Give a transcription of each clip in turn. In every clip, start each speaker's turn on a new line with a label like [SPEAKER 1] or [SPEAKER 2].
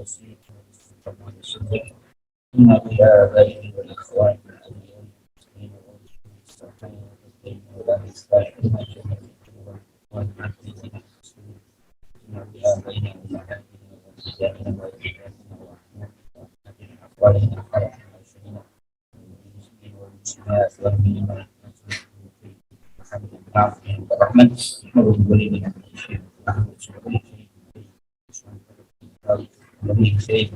[SPEAKER 1] إن بآبائه والإخوان والمسلمين والمستقيم والإسلام والمعتزلة إن بآبائه وأمهاتنا وأجدادنا وأجدادنا وأحبابنا وأقوالنا وحرمنا وشرنا والمسلمين والمسلمات والمؤمنين الرحمن والمؤمنين lebih baik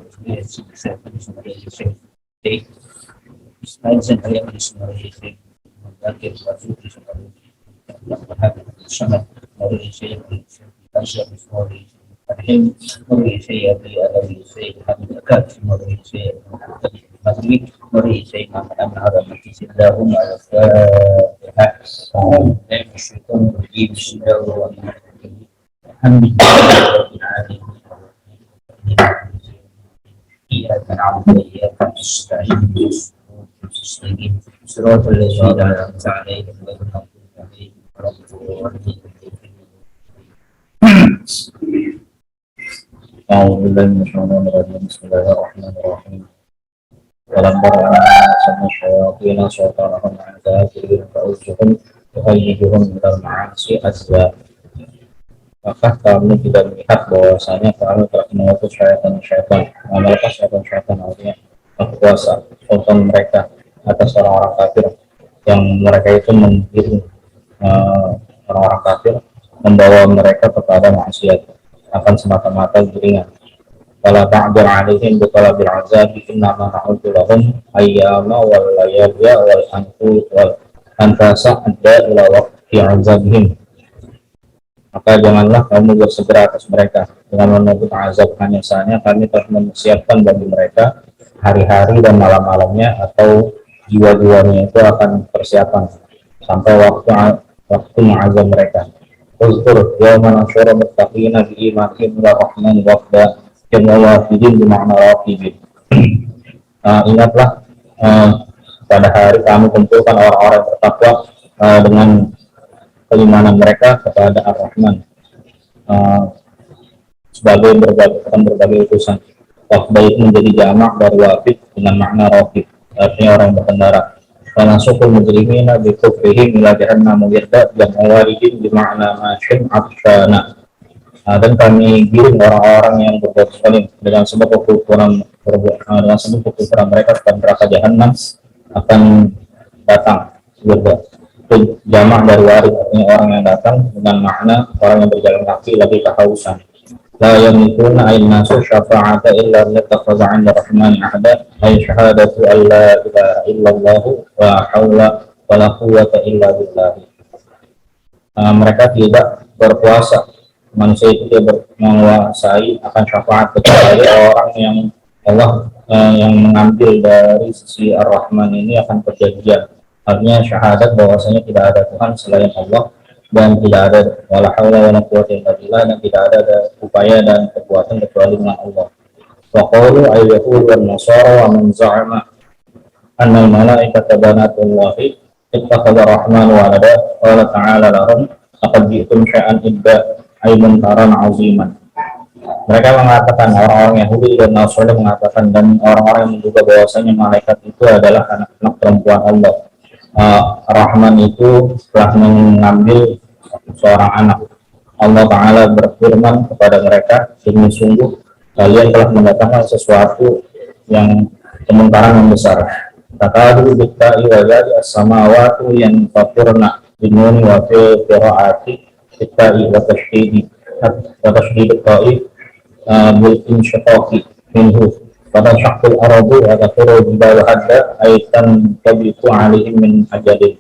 [SPEAKER 1] Ismail yang Ismail mengganti baju di sekolah yang berhati sangat dari saya Asia Ismail dari saya dari saya kami dekat dari saya Masih dari saya Muhammad Haram Sidahum al-Fatihah dan syukur Bismillahirrahmanirrahim Alhamdulillah إياك نعبد وإياك نستعين صراط الذين أنعمت عليهم غير المغضوب عليهم ولا الضالين أعوذ بالله من الشيطان الرجيم بسم الله الرحمن الرحيم ولما سمى الشياطين سلطانهم على الكافرين فأخرجهم إلى المعاصي أسباب. Maka kami tidak melihat bahwasanya kami telah mengutus syaitan melepas syaitan artinya berkuasa sultan mereka atas orang-orang kafir yang mereka itu menggiring orang-orang kafir membawa mereka kepada maksiat akan semata-mata giringan. Wala ta'dur 'alaihim bi talabil 'azabi innama na'udzu lahum ayyama wal layaliya wal anfu wal anfasa adda ila waqti 'azabihim. Maka janganlah kamu bersegera atas mereka dengan menuntut azab, hanya saja kami telah mempersiapkan bagi mereka hari-hari dan malam-malamnya atau jiwa-jiwanya itu akan persiapan sampai waktu azab mereka. Uzkur yawma nasyura muttaqina bi imanihim ila rahman waqda jamawafidin bima'na waqibin. Ingatlah pada hari kami kumpulkan orang-orang bertakwa dengan keimanan mereka kepada Ar-Rahman sebagai berbagai utusan. Waqda itu menjadi jamak dari wafid dengan makna raqib, artinya orang berkendara. Karena sukul mujrimina bi kufrihim ila jahannam wirda dan awaridin di makna masyim absyana. Dan kami giring orang-orang yang berbuat zalim dengan sebab kekufuran mereka kepada neraka jahannam akan datang wirda. Itu jamak dari warid, artinya orang yang datang dengan makna orang yang berjalan kaki lagi kehausan. La yamlikuna aynasu syafa'ata illa liyattakhadha 'inda rahmani ahda ay syahadatu an la ilaha illallah wa haula wa la quwwata illa billah. Mereka tidak berkuasa, manusia itu tidak menguasai akan syafaat kecuali orang yang Allah yang mengambil dari sisi Ar-Rahman ini akan perjanjian. Artinya syahadat bahwasanya tidak ada Tuhan selain Allah dan tidak ada wala haula wala quwwata illa billah dan tidak ada upaya dan kekuatan kecuali dengan Allah. Wa qalu ayyuhul wan nasara wa man za'ama anna al malaikata banatullahi ittakhadha rahman walada qala ta'ala lahum laqad ji'tum syai'an idda ay munkaran 'aziman. Mereka mengatakan, orang-orang Yahudi dan Nasrani mengatakan, dan orang-orang yang menduga bahwasanya malaikat itu adalah anak-anak perempuan Allah. Rahman itu telah mengambil seorang anak. Allah Ta'ala berfirman kepada mereka, ini sungguh kalian telah mendatangkan sesuatu yang kemungkaran yang besar. Takadu bitta'i wa jadi as-samawatu yang faturna binuni wa fi qira'ati bitta'i wa tashdidi ta'i bil insyiqaqi minhu pada syakul arabu atau turun di bawah ada aitan kabitu alihim min ajadin.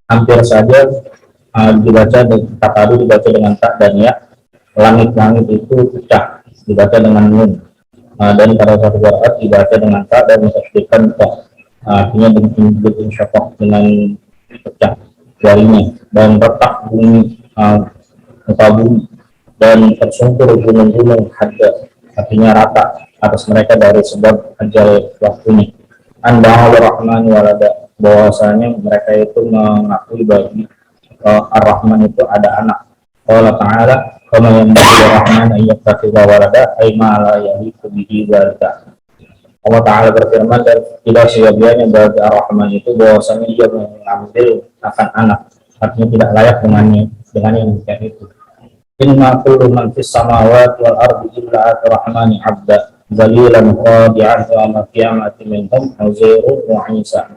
[SPEAKER 1] Hampir saja dibaca takadu dibaca dengan tak dan ya, langit-langit itu pecah dibaca dengan nun, dan pada satu qiraat dibaca dengan tak dan ditasydidkan tak, artinya dengan syafaq dengan pecah jarinya dan retak bumi muka bumi dan tersungkur gunung-gunung hadda, artinya rata atas mereka dari sebab ajal waktunya. Anda Ar-Rahman walada, bahwasanya mereka itu mengakui bagi Ar-Rahman itu ada anak. Allah Ta'ala kama yanbaghi rahman an yattakhidha walada ay ma la yaliqu bihi dzalika. Allah Ta'ala berfirman, dan tidak seyogianya bagi Ar-Rahman itu bahwasanya dia mengambil akan anak, artinya tidak layak dengan yang demikian itu. Inna kullu man fis samawati wal ardi illa at-rahmani 'abda dzalilan khadi'an yawmal qiyamati minhum Uzairu wa Isa.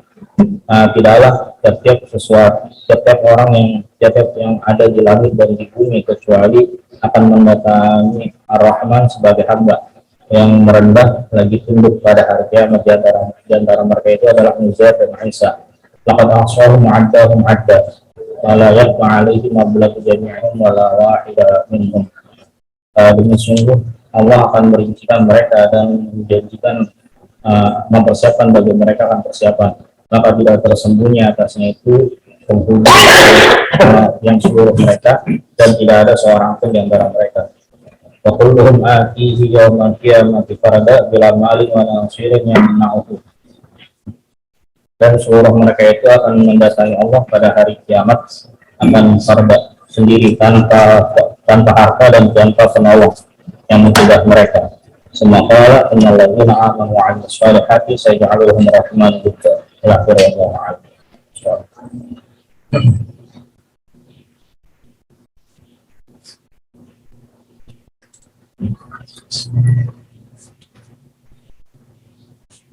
[SPEAKER 1] Tidaklah setiap orang yang ada di langit dan di bumi kecuali akan mendatangi Ar-Rahman sebagai hamba yang merendah lagi tunduk pada hari kiamat. Di antara mereka itu adalah Uzair dan Isa. Laqad ahsahum wa'addahum adda wa la yaqwa 'alaihim mablaghu jami'ihim wa la wahida minhum. Demi sungguh Allah akan merincikan mereka dan menjanjikan mempersiapkan bagi mereka akan persiapan, maka tidak tersembunyi atasnya itu penghuni yang seluruh mereka, dan tidak ada seorang pun di antara mereka. Wa kulluhum atihi yawmal qiyamati farada bila malin wa nasirin yamna'uhu. Dan seluruh mereka itu akan mendatangi Allah pada hari kiamat akan farda sendiri, tanpa harta dan tanpa penolong yang mencegah mereka. Semoga innalladzina amanu wa 'amilus shalihati sayaj'aluhum rahman wudda. Ila akhirih wa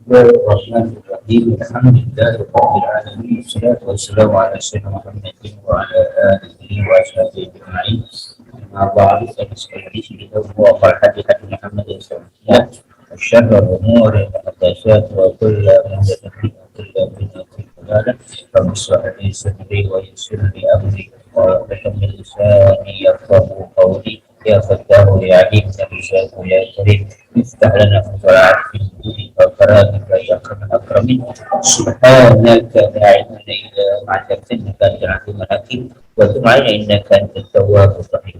[SPEAKER 2] Bismillahirrahmanirrahim. Alhamdulillahirabbil alamin. Wassalatu wassalamu ala sayyidina Muhammadin wa ala alihi wa sahbihi ajma'in. Amma ba'du, fa hadis wa hadith Muhammadin sallallahu alaihi wasallam. Syarrul umuri muhdatsatuha wa kullu muhdatsatin bid'atin dalalah. Rabbi shrah li sadri wa yassir li amri wa hlul 'uqdatam min lisani yafqahu qawli. Ya Fattahu ya Alim ya Musyaiku ya Karim, iftah lana fatwa'at fi duni wa faradika ya akraman akramin. Subhanaka la ilma illa ma 'allamtana innaka antal 'alimul hakim wa tub 'alaina innaka antat tawwabur rahim.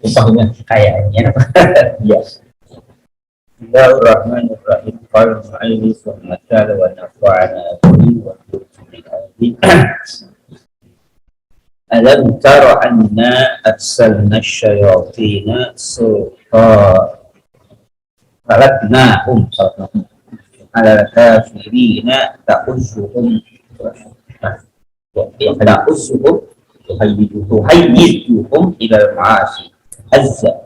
[SPEAKER 1] Upahnya
[SPEAKER 2] Kayaknya
[SPEAKER 1] ya.
[SPEAKER 2] Bismillahirrahmanirrahim. Qala al-mu'allif wa ta'ala wa nafa'ana bihi wa bihi. Alam tara anna arsalna syayatina salatnahum ala kafirina ta'uzuhum tuhayyiduhum ila al-ma'asi azza.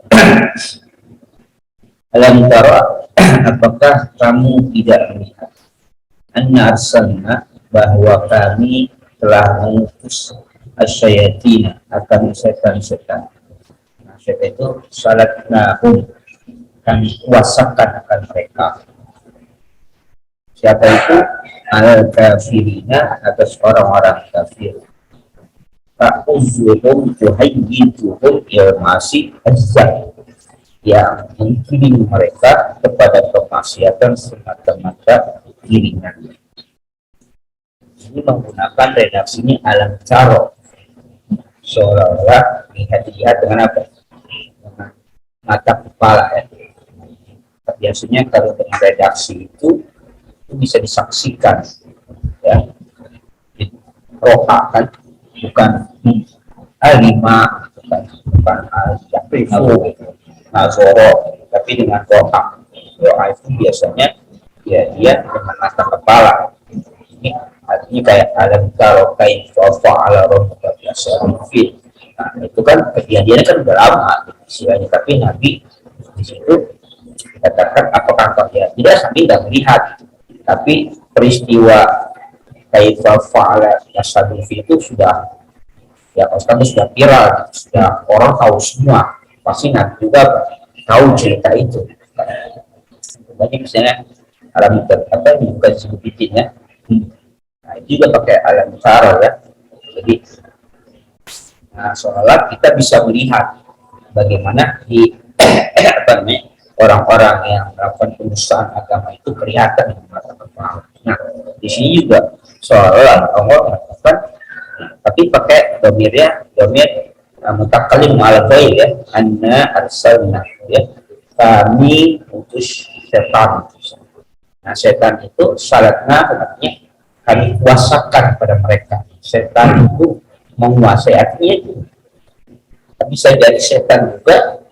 [SPEAKER 2] Alam tara, apakah kamu tidak melihat, anna arsalna, bahwa kami telah mengutus asyayatina, akan setan-setan. Nah, setan itu salatnahum, kami kuasakan akan mereka. Siapa itu? Al-kafirina, atas orang-orang kafir. Ta'uzuhum tuhayyiduhum ya masih azza, yang menggiring mereka kepada kemaksiatan semata-mata giringan. Ini menggunakan redaksinya alam caro, seolah-olah lihat dengan apa? Dengan mata kepala ya. Biasanya kalau dengan redaksi itu bisa disaksikan ya. Roha kan, bukan alima, bukan al-yaqifu, nazoro, tapi dengan roha. Roha itu biasanya ya dia dengan mata kepala. Ini artinya kayak alam taro kaifa fa'ala rabbuka bi ashabil fil. Nah, itu kan kejadiannya kan udah lama istilahnya, tapi Nabi di situ dikatakan apakah dia tidak, sambil tidak melihat, tapi peristiwa kaifa fa'ala bi ashabil fil itu sudah ya pasti sudah viral, sudah orang tahu semua, pasti Nabi juga tahu cerita itu. Jadi misalnya alam apa ini bukan sebutin ya. Nah, itu juga pakai alam taro ya. Jadi, nah, seolah kita bisa melihat bagaimana di orang-orang yang melakukan penistaan agama itu kelihatan dengan mata kepala. Nah, di sini juga seolah Allah melakukan, tapi pakai domir mutakallim al-ghaib ya, anna arsalna ya, kami utus setan. Nah, setan itu salatna artinya kami kuasakan pada mereka. Setan itu menguasai, artinya itu bisa jadi setan juga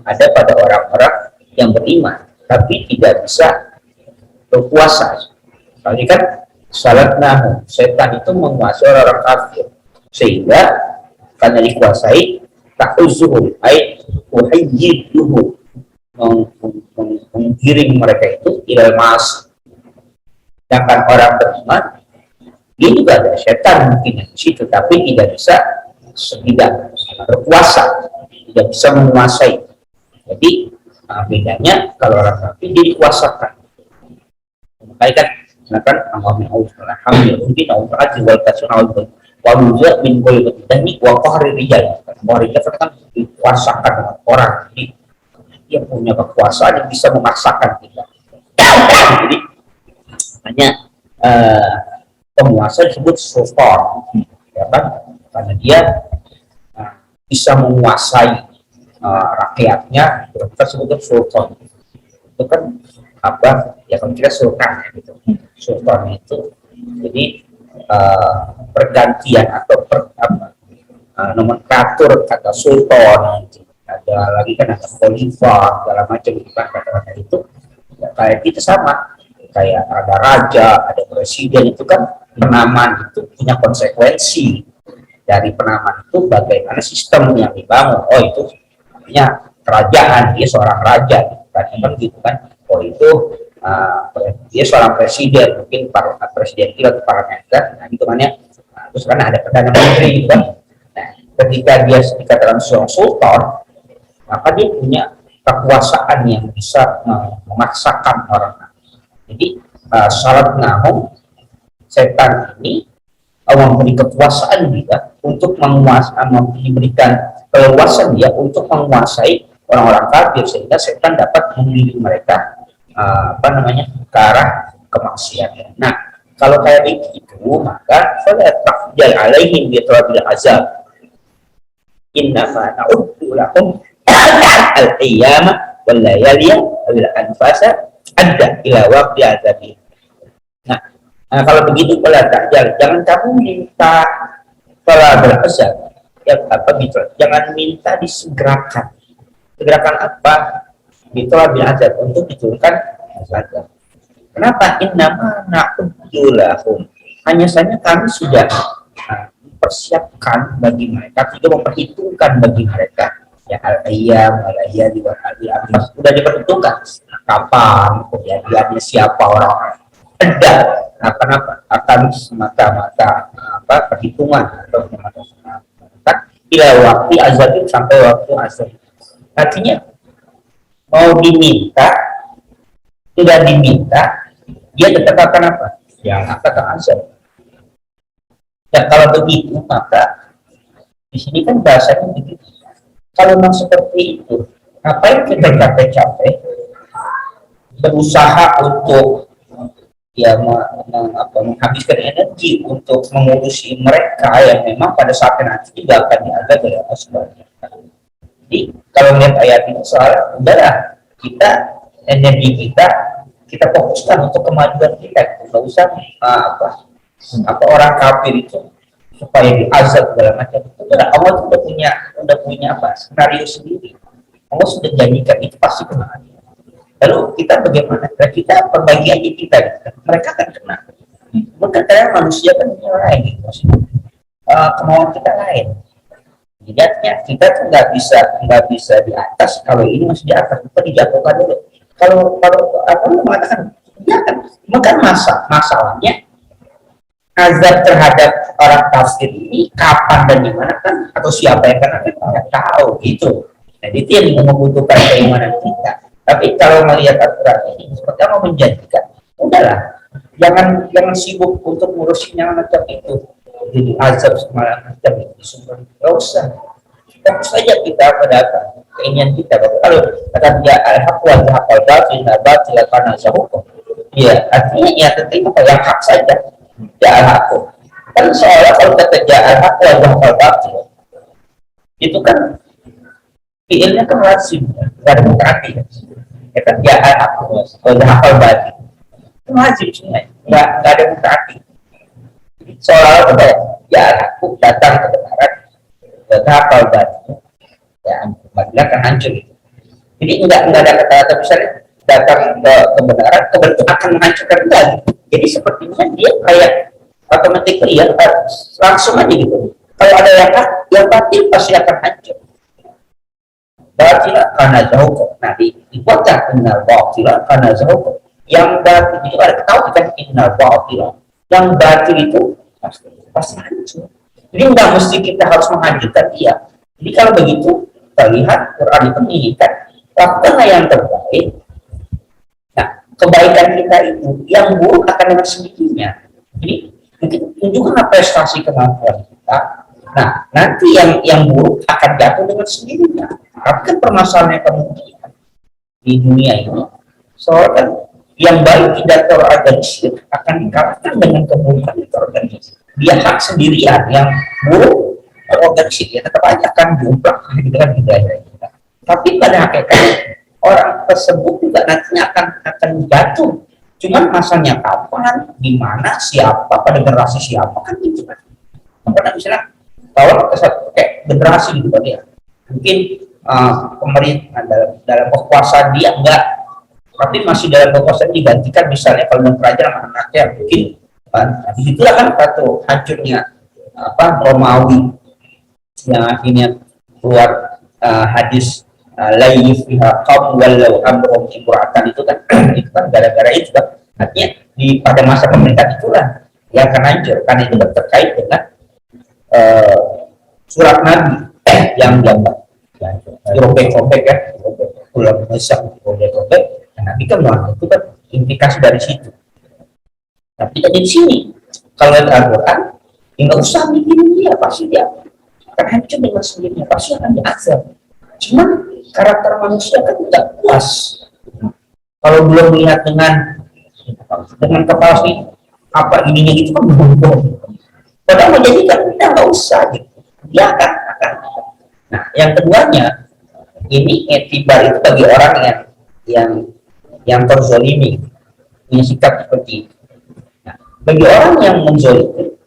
[SPEAKER 2] ada pada orang-orang yang beriman tapi tidak bisa berkuasa. Kali kan salat nahu, setan itu menguasai orang kafir sehingga karena dikuasai ta'uzuhum ay uhayyiduhu, menggiring mereka itu ilal mas. Sedangkan orang beriman dia juga ada setan mungkin di situ tapi tidak bisa, tidak berkuasa, tidak bisa menguasai. Jadi bedanya kalau orang kafir dia dikuasakan. Makanya kan Allah alhamdulillah mungkin Allah azza wal jalla wa muja min kulli batani wa qahri rijal. Mereka kan dikuasakan dengan orang. Jadi dia punya kekuasaan yang bisa memaksakan kita. Jadi hanya penguasa disebut sultan, ya kan? Karena dia bisa menguasai rakyatnya, kita sebutnya sultan. Itu kan apa? Ya kalau kita sultan, ya, gitu. Sultan itu, jadi pergantian atau nomenklatur kata sultan. Ada lagi kan ada khalifah, segala macam itu kan kata-kata itu. Ya, kayak kita sama, kayak ada raja, ada presiden, itu kan penamaan itu punya konsekuensi. Dari penamaan itu bagaimana sistem yang dibangun. Oh itu artinya kerajaan, dia seorang raja kan gitu kan. Oh itu dia seorang presiden, mungkin presiden kita atau parlementer. Nah hitungannya terus kan ada perdana menteri gitu kan. Nah ketika dia dikatakan seorang sultan, maka dia punya kekuasaan yang bisa memaksakan orang. Jadi syarat nahum setan ini memberi kekuasaan dia untuk diberikan keleluasan dia untuk menguasai orang-orang kafir sehingga setan dapat memilih mereka ke arah kemaksiatan. Nah, kalau kayak begitu maka fala taqjal alaihim bi tarabil azab. Innama na'uddu lahum al-ayyama wal layaliya wal anfasa adda ila waqti azabi. Nah, kalau begitu pula takjal, jangan kamu minta para berasal, ya apa gitu, jangan minta disegerakan. Segerakan apa? Itulah azab untuk diturunkan azab. Kenapa? Innama na'udulahum. Hanya saja kami sudah mempersiapkan bagi mereka, sudah memperhitungkan bagi mereka. Ya al-ayyam, al-ayyam wa al-amas sudah diperhitungkan. Kapan kejadiannya, siapa orang ada kenapa akan semata-mata perhitungan atau semata-mata bila waktu azab sampai waktu azab. Artinya mau diminta tidak diminta dia tetap akan apa? Yang akan azab. Dan kalau begitu maka di sini kan bahasanya begitu. Kalau memang seperti itu, ngapain kita capek-capek berusaha untuk ya menghabiskan energi untuk mengurusi mereka yang memang pada saat nanti juga akan diazab oleh Allah Subhanahu wa Ta'ala. Jadi kalau melihat ayat ini soal udahlah kita energi kita fokuskan untuk kemajuan kita, nggak usah orang kafir itu supaya diazab segala macam. Allah udah punya skenario sendiri. Allah sudah janjikan itu pasti kena. Lalu kita bagaimana? Kita perbagi aja kita, mereka kan kena. Maka karena manusia kan punya lain, gitu. Kemauan kita lain. Jadi kita tuh nggak bisa di atas. Kalau ini masih di atas, kita dijatuhkan dulu. Kalau mengatakan, ya kan, maka masalahnya azab terhadap orang kafir ini kapan dan di mana kan, atau siapa yang kan kita tahu gitu. Nah itu yang membutuhkan keimanan kita. Tapi kalau melihat aturan ini seperti apa menjanjikan, udahlah, jangan sibuk untuk ngurusin yang macam itu. Jadi azab semalam macam itu semua nggak usah. Fokus saja kita pada keinginan kita. Kalau kata dia al-haq wal batil batil karena zahukum. Ya artinya ya tentunya yang hak saja. Ya al-haq. Kan seolah kalau kata dia al-haq wal batil itu kan fiilnya kan lazim, nggak ada mutaati. Ya kan ya al-haq wal batil itu lazim sebenarnya, nggak ada mutaati. Seolah-olah ya al-haq datang ke benar. kapal batu, ya Madinah akan hancur itu. Jadi enggak ada kata-kata misalnya datang ke kebenaran, kebenaran itu akan menghancurkan enggak. Jadi sepertinya dia kayak otomatis ya langsung aja gitu. Kalau ada yang batil pasti akan hancur. Batila karena jauh, nah dibuatkan innal batila karena jauh. Yang batil itu ada tahu kan innal batila. Yang batil itu pasti hancur. Jadi nggak mesti kita harus menghancurkan dia. Jadi kalau begitu terlihat Quran itu menginginkan lakukanlah yang terbaik. Nah, kebaikan kita itu yang buruk akan dengan sendirinya. Jadi tunjukkanlah prestasi kemampuan kita. Nah, nanti yang buruk akan jatuh dengan sendirinya. Tapi kan permasalahannya kemudian di dunia ini, soalnya kan yang baik tidak terorganisir akan dikalahkan dengan keburukan yang terorganisir. Dia hak sendirian, yang buruk terorganisir, ya tetap aja akan jumlah dengan hidayah kita. Tapi pada hakikatnya orang tersebut juga nantinya akan jatuh. Cuman masanya kapan, di mana, siapa, pada generasi siapa kan gitu kan. Karena misalnya kalau kayak generasi gitu kan ya, mungkin pemerintah dalam kekuasaan dia enggak, tapi masih dalam kekuasaan digantikan misalnya kalau kerajaan anak-anaknya mungkin disitulah kan satu hancurnya Romawi yang akhirnya keluar hadis laif fiha qaum walau amrum imra'atan itu kan gara-gara itu kan artinya pada masa pemerintahan itulah yang akan hancur karena itu terkait dengan surat Nabi yang dirobek-robek ya, pulang besar dirobek-robek. Nabi kan itu kan implikasi dari situ. Tapi di sini kalau ada Al-Quran, ya nggak usah mikirin dia, pasti dia akan hancur dengan sendirinya, pasti akan diazab. Cuman karakter manusia kan tidak puas. Kalau belum melihat dengan kepala sih apa ininya itu kan belum. Padahal menjadikan kita nggak usah gitu. Dia akan. Nah, yang keduanya ini etibar itu bagi orang yang terzolimi punya sikap seperti itu. Nah, bagi orang yang menzolimi,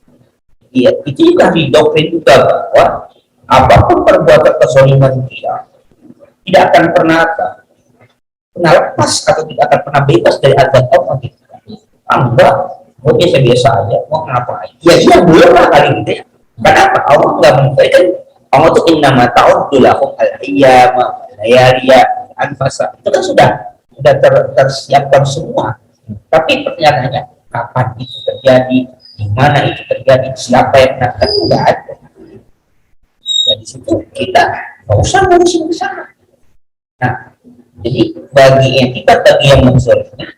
[SPEAKER 2] ya, itu juga didoktrin juga bahwa apapun perbuatan kezoliman dia tidak akan pernah lepas atau tidak akan pernah bebas dari azab Allah gitu. Enggak, mau biasa-biasa aja, mau ngapain? Ya iya belum lah kali gitu ya. Kenapa? Allah nggak mengatakan Allah itu innama ta'udulahum al-ayyama al-layaliya anfasa. Itu kan sudah tersiapkan semua. Tapi pertanyaannya kapan itu terjadi, di mana itu terjadi, siapa yang akan nggak ada. Ya di situ kita nggak usah ngurusin ke sana. Nah, jadi bagi yang menzalimi,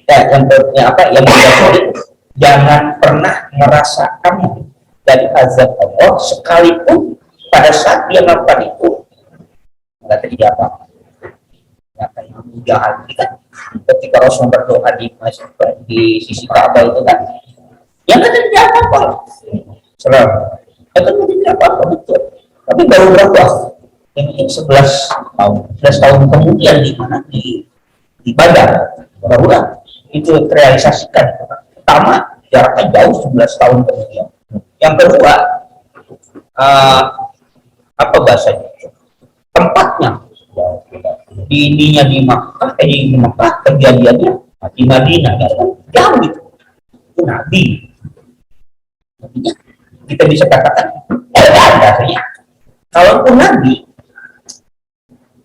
[SPEAKER 2] yang menzalimi, jangan pernah merasakan dari azab Allah sekalipun pada saat dia melakukan itu nggak terjadi apa-apa. Ya, kayak jahat kan ketika Rasul berdoa di sisi Ka'bah itu kan yang nggak terjadi apa-apa. Selalu itu nggak terjadi apa-apa betul. Tapi baru berapa? Mungkin 11 tahun kemudian di mana di Badar barulah itu terrealisasikan. Pertama jaraknya jauh 11 tahun kemudian. Yang kedua apa bahasanya? Tempatnya di ininya di Makkah, kejadiannya di Madinah kan jauh gitu. Itu Nabi. Artinya kita bisa katakan bahasanya kalaupun Nabi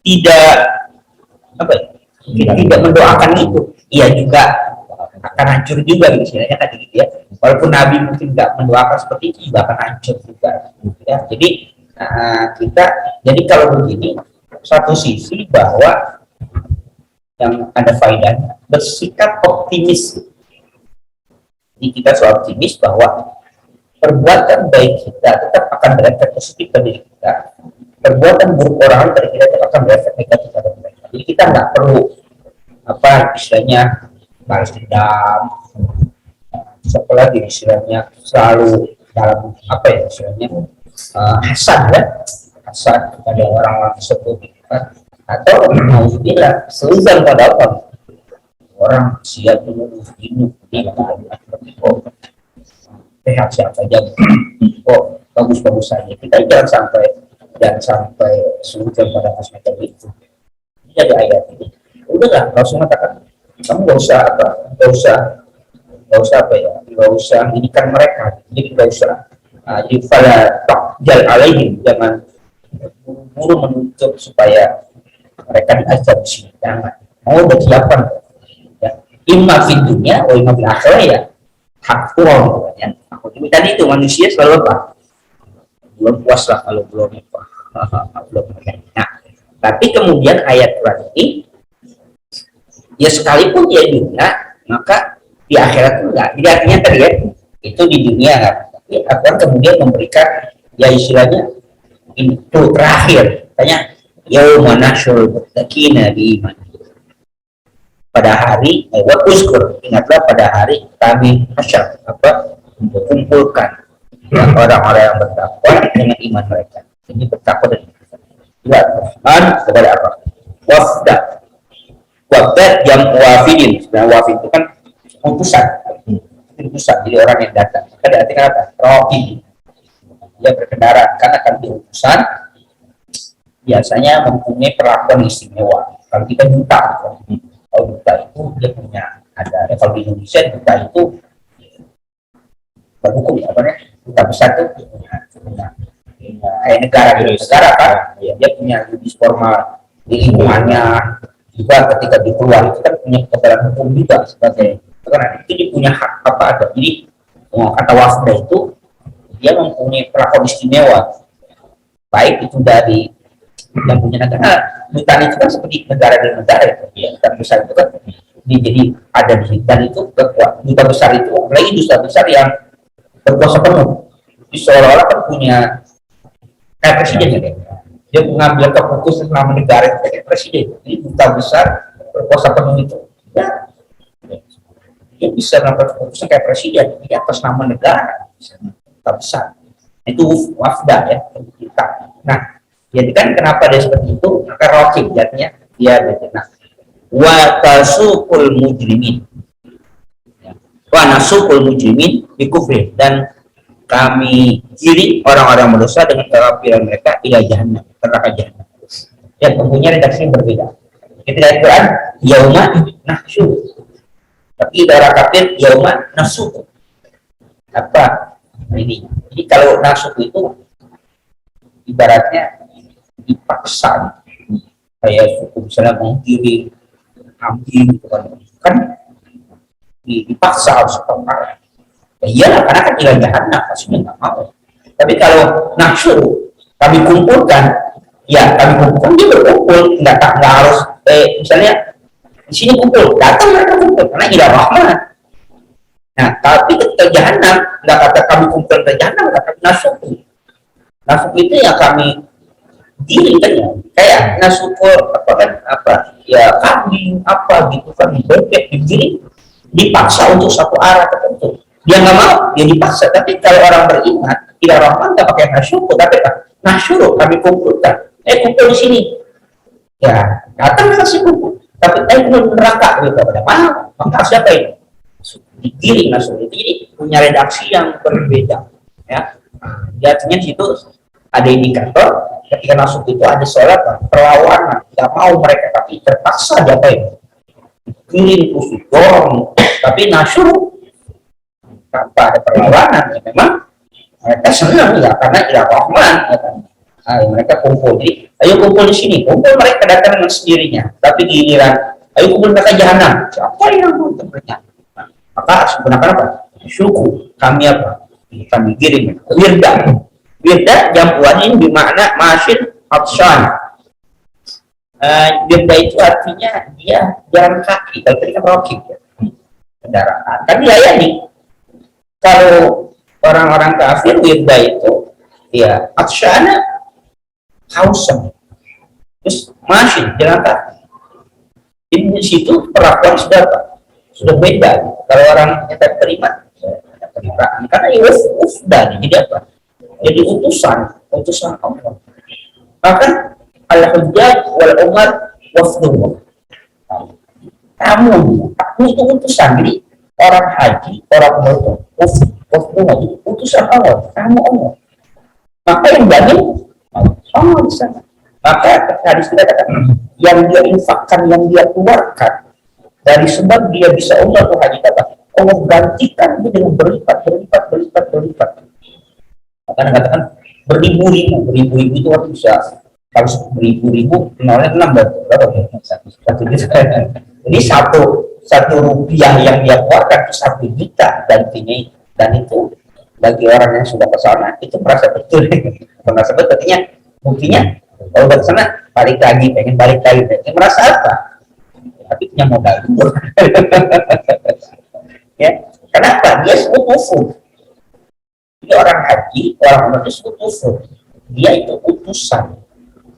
[SPEAKER 2] tidak mendoakan itu, ia juga akan hancur juga istilahnya kan gitu ya. Walaupun Nabi mungkin tidak mendoakan seperti itu juga akan hancur juga ya. Jadi kalau begini satu sisi bahwa yang ada faedahnya bersikap optimis. Jadi kita selalu optimis bahwa perbuatan baik kita tetap akan berefek positif pada diri kita. Perbuatan buruk orang pada kita tetap akan berefek negatif pada mereka. Jadi kita nggak perlu istilahnya balas dendam, setelah istilahnya selalu dalam istilahnya hasad kepada orang-orang tersebut atau bila seuzan pada orang siap menuduh hidup sehat saja bagus-bagus saja. Kita jangan sampai dan sampai sebutkan pada semacam itu. Ini ada ayat ini. Udahlah, Rasul mengatakan, kamu nggak usah apa, nggak usah apa ya, nggak usah mendidikan mereka, jadi nggak usah. Jadi pada takjal alaihim, jangan buru-buru menuntut supaya mereka diajar di sini. Jangan. Mau udah siapkan. Ya. Imma fid dunya, wa imma fil akhirah ya. Hak kurang. Ya. Aku demikian itu manusia selalu apa? Belum puas lah kalau belum apa. Belum. Nah, tapi kemudian ayat Quran ini, ya sekalipun dia dunia, maka di akhirat enggak. Jadi artinya tadi ya, itu di dunia kan. Tapi akan kemudian memberikan ya istilahnya itu terakhir. Tanya yauma nahsyurul muttaqina bi iman. Pada hari wa uzkur, ingatlah pada hari kami hasyar apa mengumpulkan orang-orang yang bertakwa dengan iman mereka. Ini bertakwa dan Rahman kepada apa? Wafda. Wafda yang wafidin. Nah, wafid itu kan utusan. Utusan, jadi orang yang datang. Ada artinya apa? Roki. Dia berkendara karena kan utusan biasanya mempunyai perlakuan istimewa. Kalau kita buta, kalau buta itu dia punya ada. Kalau di Indonesia buta itu berhukum ya, apa namanya? Buta besar itu punya kayak negara di negara kan, dia punya judis formal di lingkungannya juga ketika dia keluar itu kan punya ketebalan hukum juga sebagai karena itu dia punya hak apa ada. Jadi kata wafda itu dia mempunyai perlakuan istimewa baik itu dari yang punya negara. Hutan itu kan seperti negara di negara ya, hutan besar itu kan jadi ada di hutan itu duta besar itu lagi duta besar yang berkuasa penuh. Jadi seolah-olah kan punya kayak presiden ya, dia mengambil keputusan selama negara itu kayak presiden. Jadi duta besar berkuasa penuh itu ya, dia bisa mengambil keputusan kayak presiden di atas nama negara, duta besar. Itu wafda ya kita. Nah, jadi kan kenapa dia seperti itu? Maka rokib jadinya dia gitu. Nah, wa tasukul mujrimin, wa nasukul mujrimin bikufri, dan kami giring orang-orang berdosa dengan kekafiran mereka ila jahannam, neraka jahannam. Ya, mempunyai redaksi yang berbeda. Ketika Al-Quran yauma nahsyur, tapi darah kafir yauma nasuku. Apa ini? Jadi kalau nasuku itu ibaratnya dipaksa, kayak suku misalnya menggiring kambing gitu kan dipaksa harus kepala. Ya iyalah, karena kan ilah jahanam pastinya nggak mau. Tapi kalau nafsu kami kumpulkan, ya kami kumpulkan dia berkumpul, nggak harus misalnya di sini kumpul, datang mereka kumpul karena ilah rahman. Nah, tapi ketika jahanam nggak kata kami kumpul ke jahanam, kata nafsu. Nafsu itu ya kami giring kan ya, kayak nafsu apa kan apa ya kambing apa gitu kan bebek digiring, dipaksa untuk satu arah tertentu. Dia nggak mau, dia dipaksa. Tapi kalau orang beriman, tidak rahman nggak pakai nasyukur, tapi nasyukur kami kumpulkan. Kumpul di sini. Ya, datang kasih kumpul. Tapi kumpul neraka gitu. Pada mana? Maka siapa ini? Digiring nasyukur itu. Jadi punya redaksi yang berbeda. Ya, artinya di situ ada indikator. Ketika nasyukur itu ada sholat perlawanan. Tidak mau mereka, tapi terpaksa dia apa ini? Giring, kusuk, dorong. Tapi nasyukur tanpa ada perlawanan, ya memang mereka senang ya karena tidak rahman ya kan. Mereka kumpul, jadi ayo kumpul di sini, kumpul mereka datang dengan sendirinya. Tapi giliran ayo kumpul mereka jahanam, siapa yang mau tempatnya? Maka sebenarnya apa? Syukur kami apa? Kami kirim wirda jampuan ini bermakna masyid atsyan. Wirda itu artinya dia jalan kaki, kalau tadi kan rokib ya, kendaraan. Kan dilayani. Kalau orang-orang kafir wirda itu ya atsyana hausan, terus masih jalan kaki. Di situ perlakuan sudah beda. Kalau orang yang tak terima karena ini ufda, jadi apa? Jadi utusan Allah. Bahkan al-hujjaj wal umar wafdullah. Kamu itu utusan, jadi orang haji, orang umroh, utusan Allah, kamu Allah. Maka yang jamin Oh, di sana. Maka hadis kita katakan yang dia infakkan, yang dia keluarkan dari sebab dia bisa umrah atau haji apa? Allah gantikan itu dengan berlipat. Maka katakan beribu-ribu itu kan bisa kalau beribu-ribu nolnya 6 berapa ya? Satu juta. Jadi satu rupiah yang dia keluarkan itu 1 juta gantinya, dan itu bagi orang yang sudah ke sana itu merasa betul. Merasa betul artinya buktinya kalau udah ke sana pengen balik lagi, merasa apa? Tapi punya modal dulu. Ya, kenapa? Dia sekutu. Jadi orang haji, orang umrah itu sekutu. Dia itu utusan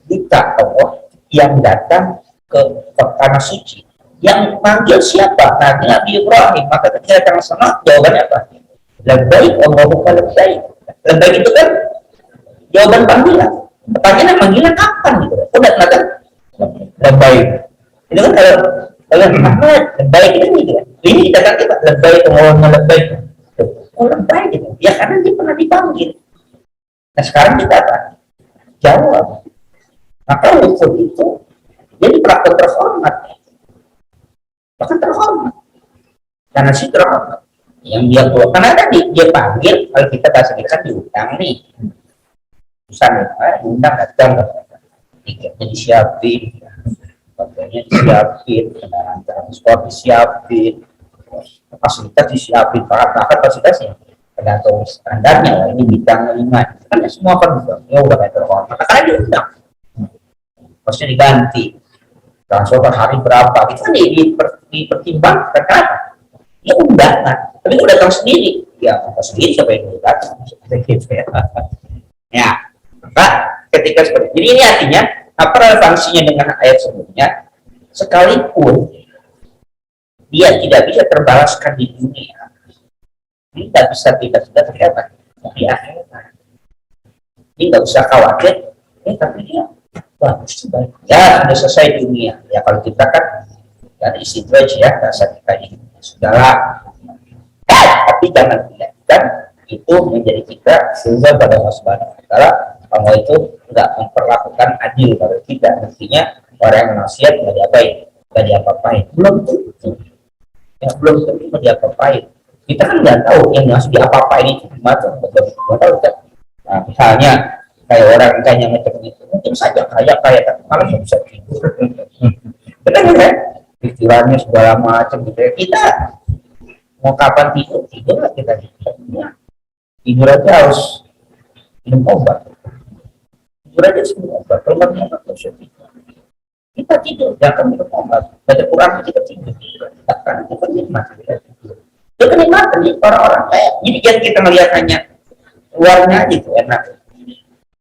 [SPEAKER 2] duta Allah yang datang ke tanah suci. Yang manggil siapa? Nabi Ibrahim. Maka ketika datang ke sana, jawabannya apa? Labbaik Allahumma labbaik. Labbaik itu kan jawaban panggilan. Panggilan kapan gitu? Udah datang labbaik. Itu kan kalau Muhammad labbaik itu gitu kan. Ini datang kita labbaik Allahumma labbaik. Oh labbaik gitu. Ya karena dia pernah dipanggil. Nah sekarang kita apa? Jawab. Maka wujud itu jadi perlakuan terhormat. Bahkan terhormat. Karena si terhormat. Yang dia keluar, karena tadi dia panggil, kalau kita bahasa kita kan diundang nih. Diundang datang, tiketnya disiapin, pakaiannya disiapin, kendaraan transport disiapin, fasilitas disiapin, bahkan fasilitasnya tergantung standarnya. Ini bintang 5, kan semua kan ya udah kayak terhormat. Karena diundang, pasti diganti. Transport hari berapa? Itu kan dipertimbangkan. Kenapa? Ya undangan. Tapi udah datang sendiri, ya datang sendiri siapa yang mau datang? Ya, maka ketika seperti jadi ini artinya apa relevansinya dengan ayat sebelumnya? Sekalipun dia tidak bisa terbalaskan di dunia, tidak bisa terlihat di akhirat. Ini nggak usah khawatir, tapi dia bagus baik. Ya sudah selesai dunia. Ya kalau kita kan dari istidraj ya, rasa kita ini sudahlah. Tapi jangan biarkan itu menjadi kita sehingga pada Allah Subhanahu wa Ta'ala Allah itu tidak memperlakukan adil pada kita. Artinya orang yang maksiat nggak diapa-apain, belum tentu. Ya belum tentu nggak diapa-apain. Kita kan nggak tahu yang masih diapa-apain itu gimana, nggak tahu kan. Nah, misalnya kayak orang kaya macam itu, mungkin saja kaya tapi malah nggak bisa tidur. Benar kan? Pikirannya segala macam gitu. Kita mau kapan tidur lah kita tidur aja harus minum obat, tidur aja minum obat. Kalau nggak minum obat kita tidur, jangan minum obat. Baca Quran kita tidur, karena itu kenikmatan kita tidur. Itu kenikmatan nih orang-orang kayak. Jadi jangan kita melihat hanya luarnya aja itu enak.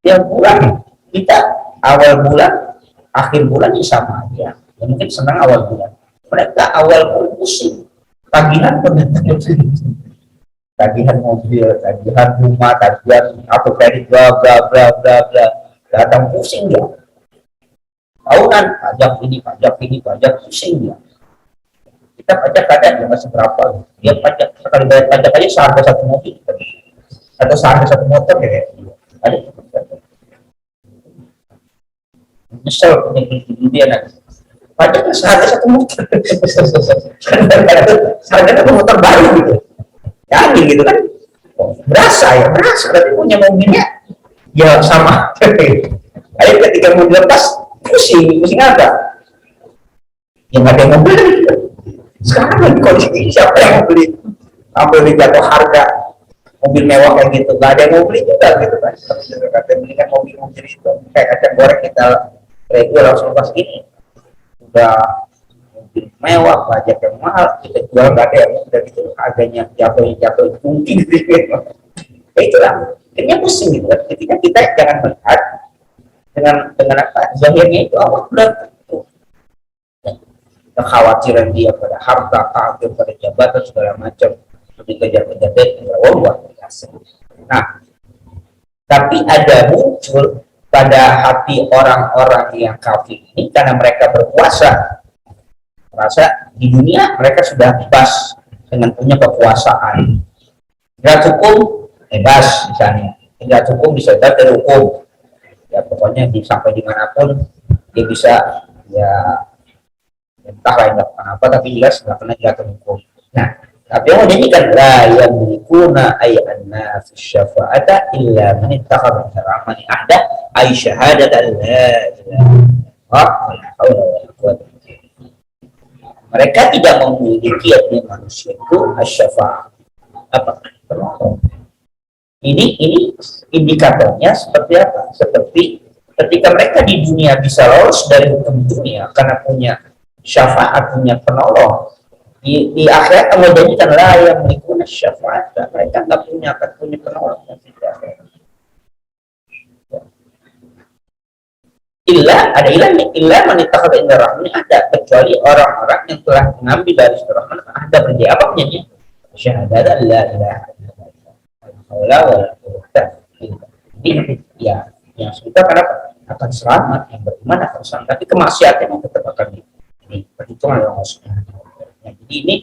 [SPEAKER 2] Tiap bulan kita awal bulan, akhir bulan ya sama aja. Ya, mungkin senang awal bulan. Mereka awal bulan pusing. Tagihan tagihan mobil, tagihan rumah, tagihan apa kredit, bla bla bla bla bla, datang pusing dia. Tahunan pajak pusing dia. Kita pajak kadang nggak seberapa, dia pajak sekali bayar pajak aja seharga satu mobil atau seharga satu motor ya. Ada misal punya dia nanti. Pajaknya seharga satu motor. Harganya motor baru gitu. Ya gitu kan. Berasa. Tapi punya mobilnya ya sama. Ayo ketika mau dilepas pusing apa? Ya nggak ada yang mau beli. Sekarang lagi kondisi ini siapa yang mau beli? Sampai jatuh harga mobil mewah kayak gitu. Nggak ada yang mau beli juga gitu kan. Kata beli kan mobil-mobil itu kayak kacang goreng kita regu langsung pas gini. Udah mobil mewah, pajak yang mahal, kita jual nggak ada yang udah gitu harganya jatuh mungkin gitu. Ya itulah, akhirnya pusing gitu kan. Ketika kita jangan melihat dengan apa zahirnya itu Allah udah tentu. Kekhawatiran dia pada harta, kafir, pada jabatan segala macam, dikejar-kejar luar biasa. Nah, tapi ada muncul pada hati orang-orang yang kafir ini karena mereka berkuasa, merasa di dunia mereka sudah bebas dengan punya kekuasaan. Tidak cukup bebas misalnya, tidak cukup bisa dari hukum, ya pokoknya sampai dimanapun dia bisa ya entah lain apa tapi jelas nggak pernah jatuh hukum. Nah, tapi yang menjadikan la yang milikuna ayatna fi syafa'ata illa man ittakhadha rahmani ahda ay syahadat la ilaha illallah. Mereka tidak memiliki yakni manusia itu asy-syafa'ah. Apa? Ini indikatornya seperti apa? Seperti ketika mereka di dunia bisa lolos dari hukum dunia karena punya syafaat, punya penolong, di akhirat Allah jadikan lah yang mengikuti syafaat, mereka nggak punya penolong yang tidak ada ilah manittakhadha inda rahmani ada, kecuali orang-orang yang telah mengambil dari rahman ada berjaya apa punyanya syahadat la ilaha illallah. Jadi ya yang kita akan selamat, yang beriman akan selamat, tapi kemaksiatan yang tetap akan diperhitungkan oleh Allah Subhanahu wa Ta'ala. Jadi ini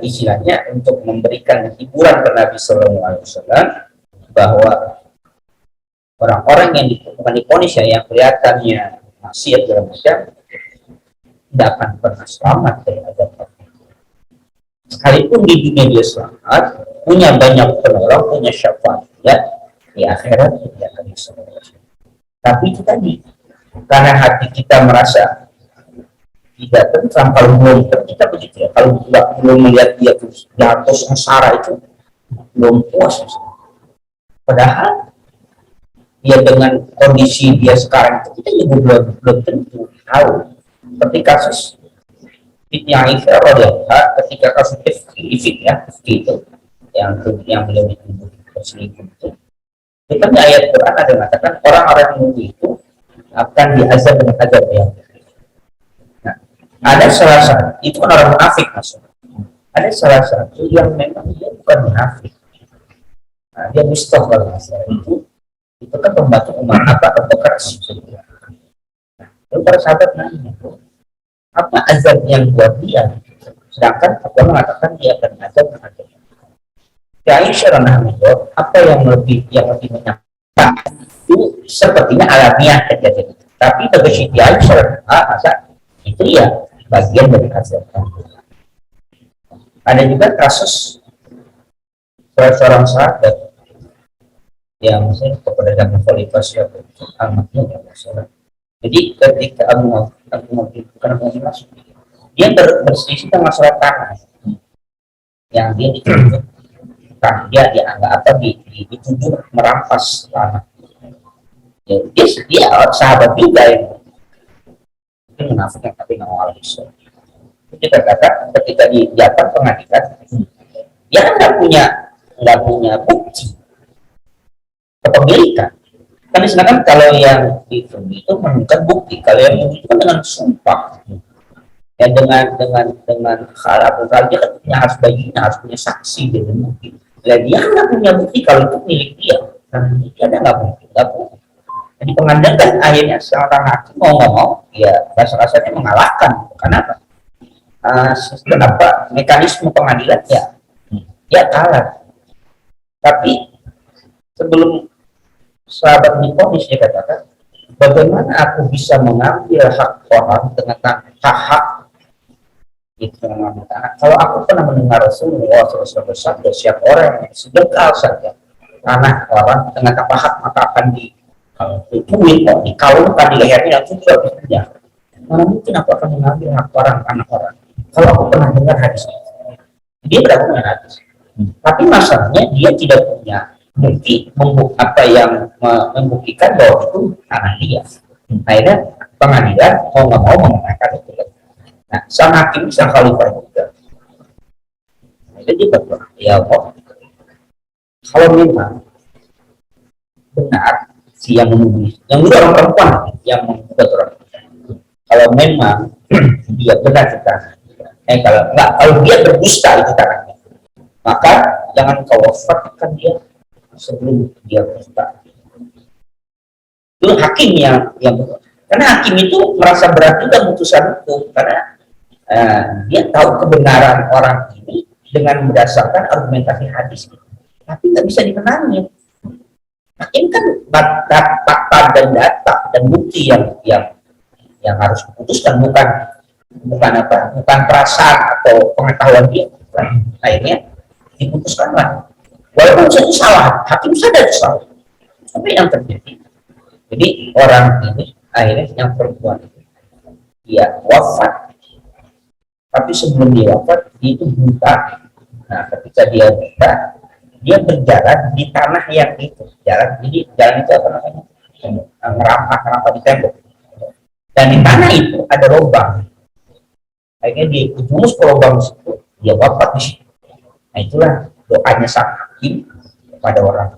[SPEAKER 2] istilahnya untuk memberikan hiburan ke Nabi Sallallahu Alaihi Wasallam bahwa orang-orang yang diponis yang kelihatannya maksiat segala macam tidak akan pernah selamat dari azab Allah. Sekalipun di dunia dia selamat, punya banyak penolong, punya syafaat, ya di akhirat tidak akan bisa. Tapi itu tadi, karena hati kita merasa tidak tentram, kalau belum kita begitu ya, kalau belum melihat dia terus jatuh sengsara itu belum puas. Padahal dia dengan kondisi dia sekarang itu kita juga belum tentu tahu. Seperti kasus yang ketika kasus Ifik ya, itu yang beliau dituduh berselingkuh itu kan di ayat Quran ada mengatakan orang-orang yang itu akan diazab dengan azab yang nah, ada salah satu itu kan orang munafik maksudnya, ada salah satu yang memang dia bukan munafik, nah, dia mustah kalau masalah itu kan pembantu umat apa keras. Lalu para sahabat nanya, apa azab yang buat dia, sedangkan Allah mengatakan dia akan azab dengan azab. Ya Aisyah menjawab, apa yang lebih menyenangkan itu sepertinya alamiah terjadi. Tapi bagi Siti Aisyah, masa itu ya bagian dari azab. Ada juga kasus seorang sahabat yang saya kepada Nabi Khalifah siapa Ahmadnya ya masalah. Jadi ketika Abu masuk, dia berselisih tentang masalah tanah yang dia dituduh. Dia dianggap dituduh merampas tanah. Ya, dia sahabat juga yang munafik tapi nggak mau alih. Kita katakan ketika di Jepang pengadilan, dia kan nggak punya bukti kepemilikan. Kan sedangkan kalau yang itu menemukan bukti, kalau yang itu kan dengan sumpah. Ya dengan hal dia kan punya harus baginya, harus punya saksi gitu mungkin. Lah dia nggak punya bukti kalau itu milik dia, karena dia nggak mungkin. Jadi pengadilan kan akhirnya seorang hakim mau nggak mau, ya rasa-rasanya mengalahkan. Kenapa? Kenapa mekanisme pengadilan ya kalah. Tapi sebelum sahabat diponis dia katakan, bagaimana aku bisa mengambil hak orang dengan hak itu mengambil tanah. Kalau aku pernah mendengar Rasulullah SAW bersabda, siapa orang yang sedekah saja tanah orang dengan tanpa hak maka akan dikalungkan di lehernya dan juga bisa. Mana mungkin aku akan mengambil hak orang tanah orang? Kalau aku pernah dengar hadis itu, dia berapa dengan hadis. Tapi masalahnya dia tidak punya bukti yang membuktikan bahwa itu tanah dia. Akhirnya pengadilan mau nggak mau mengatakan itu. Nah, sang hakim, sang khalifah juga. Jadi berdoa, ya Allah, kalau memang benar si yang menuduh, yang orang perempuan yang membuat orang, kalau memang dia benar kita, kalau dia berdusta itu tanahnya, maka jangan kau wafatkan dia sebelum dia berdusta. Itu hakim yang karena hakim itu merasa berat juga putusan hukum karena dia tahu kebenaran orang ini dengan berdasarkan argumentasi hadis, tapi nggak bisa dimenangin. Hakim kan fakta dan data dan bukti yang harus diputuskan, bukan perasaan atau pengetahuan dia. Akhirnya diputuskanlah, walaupun saja salah, hakim sadar salah. Apa yang terjadi? Jadi orang ini akhirnya yang perempuan itu dia wafat, tapi sebelum dia wafat dia itu buta. Nah, ketika dia buta, dia berjalan di tanah yang itu jalan. Jadi jalan itu apa namanya? Ngerampak di tembok. Dan di tanah itu ada lubang. Akhirnya dia kejumus ke lubang situ, dia wafat di situ. Nah, itulah doanya sang hakim kepada orang.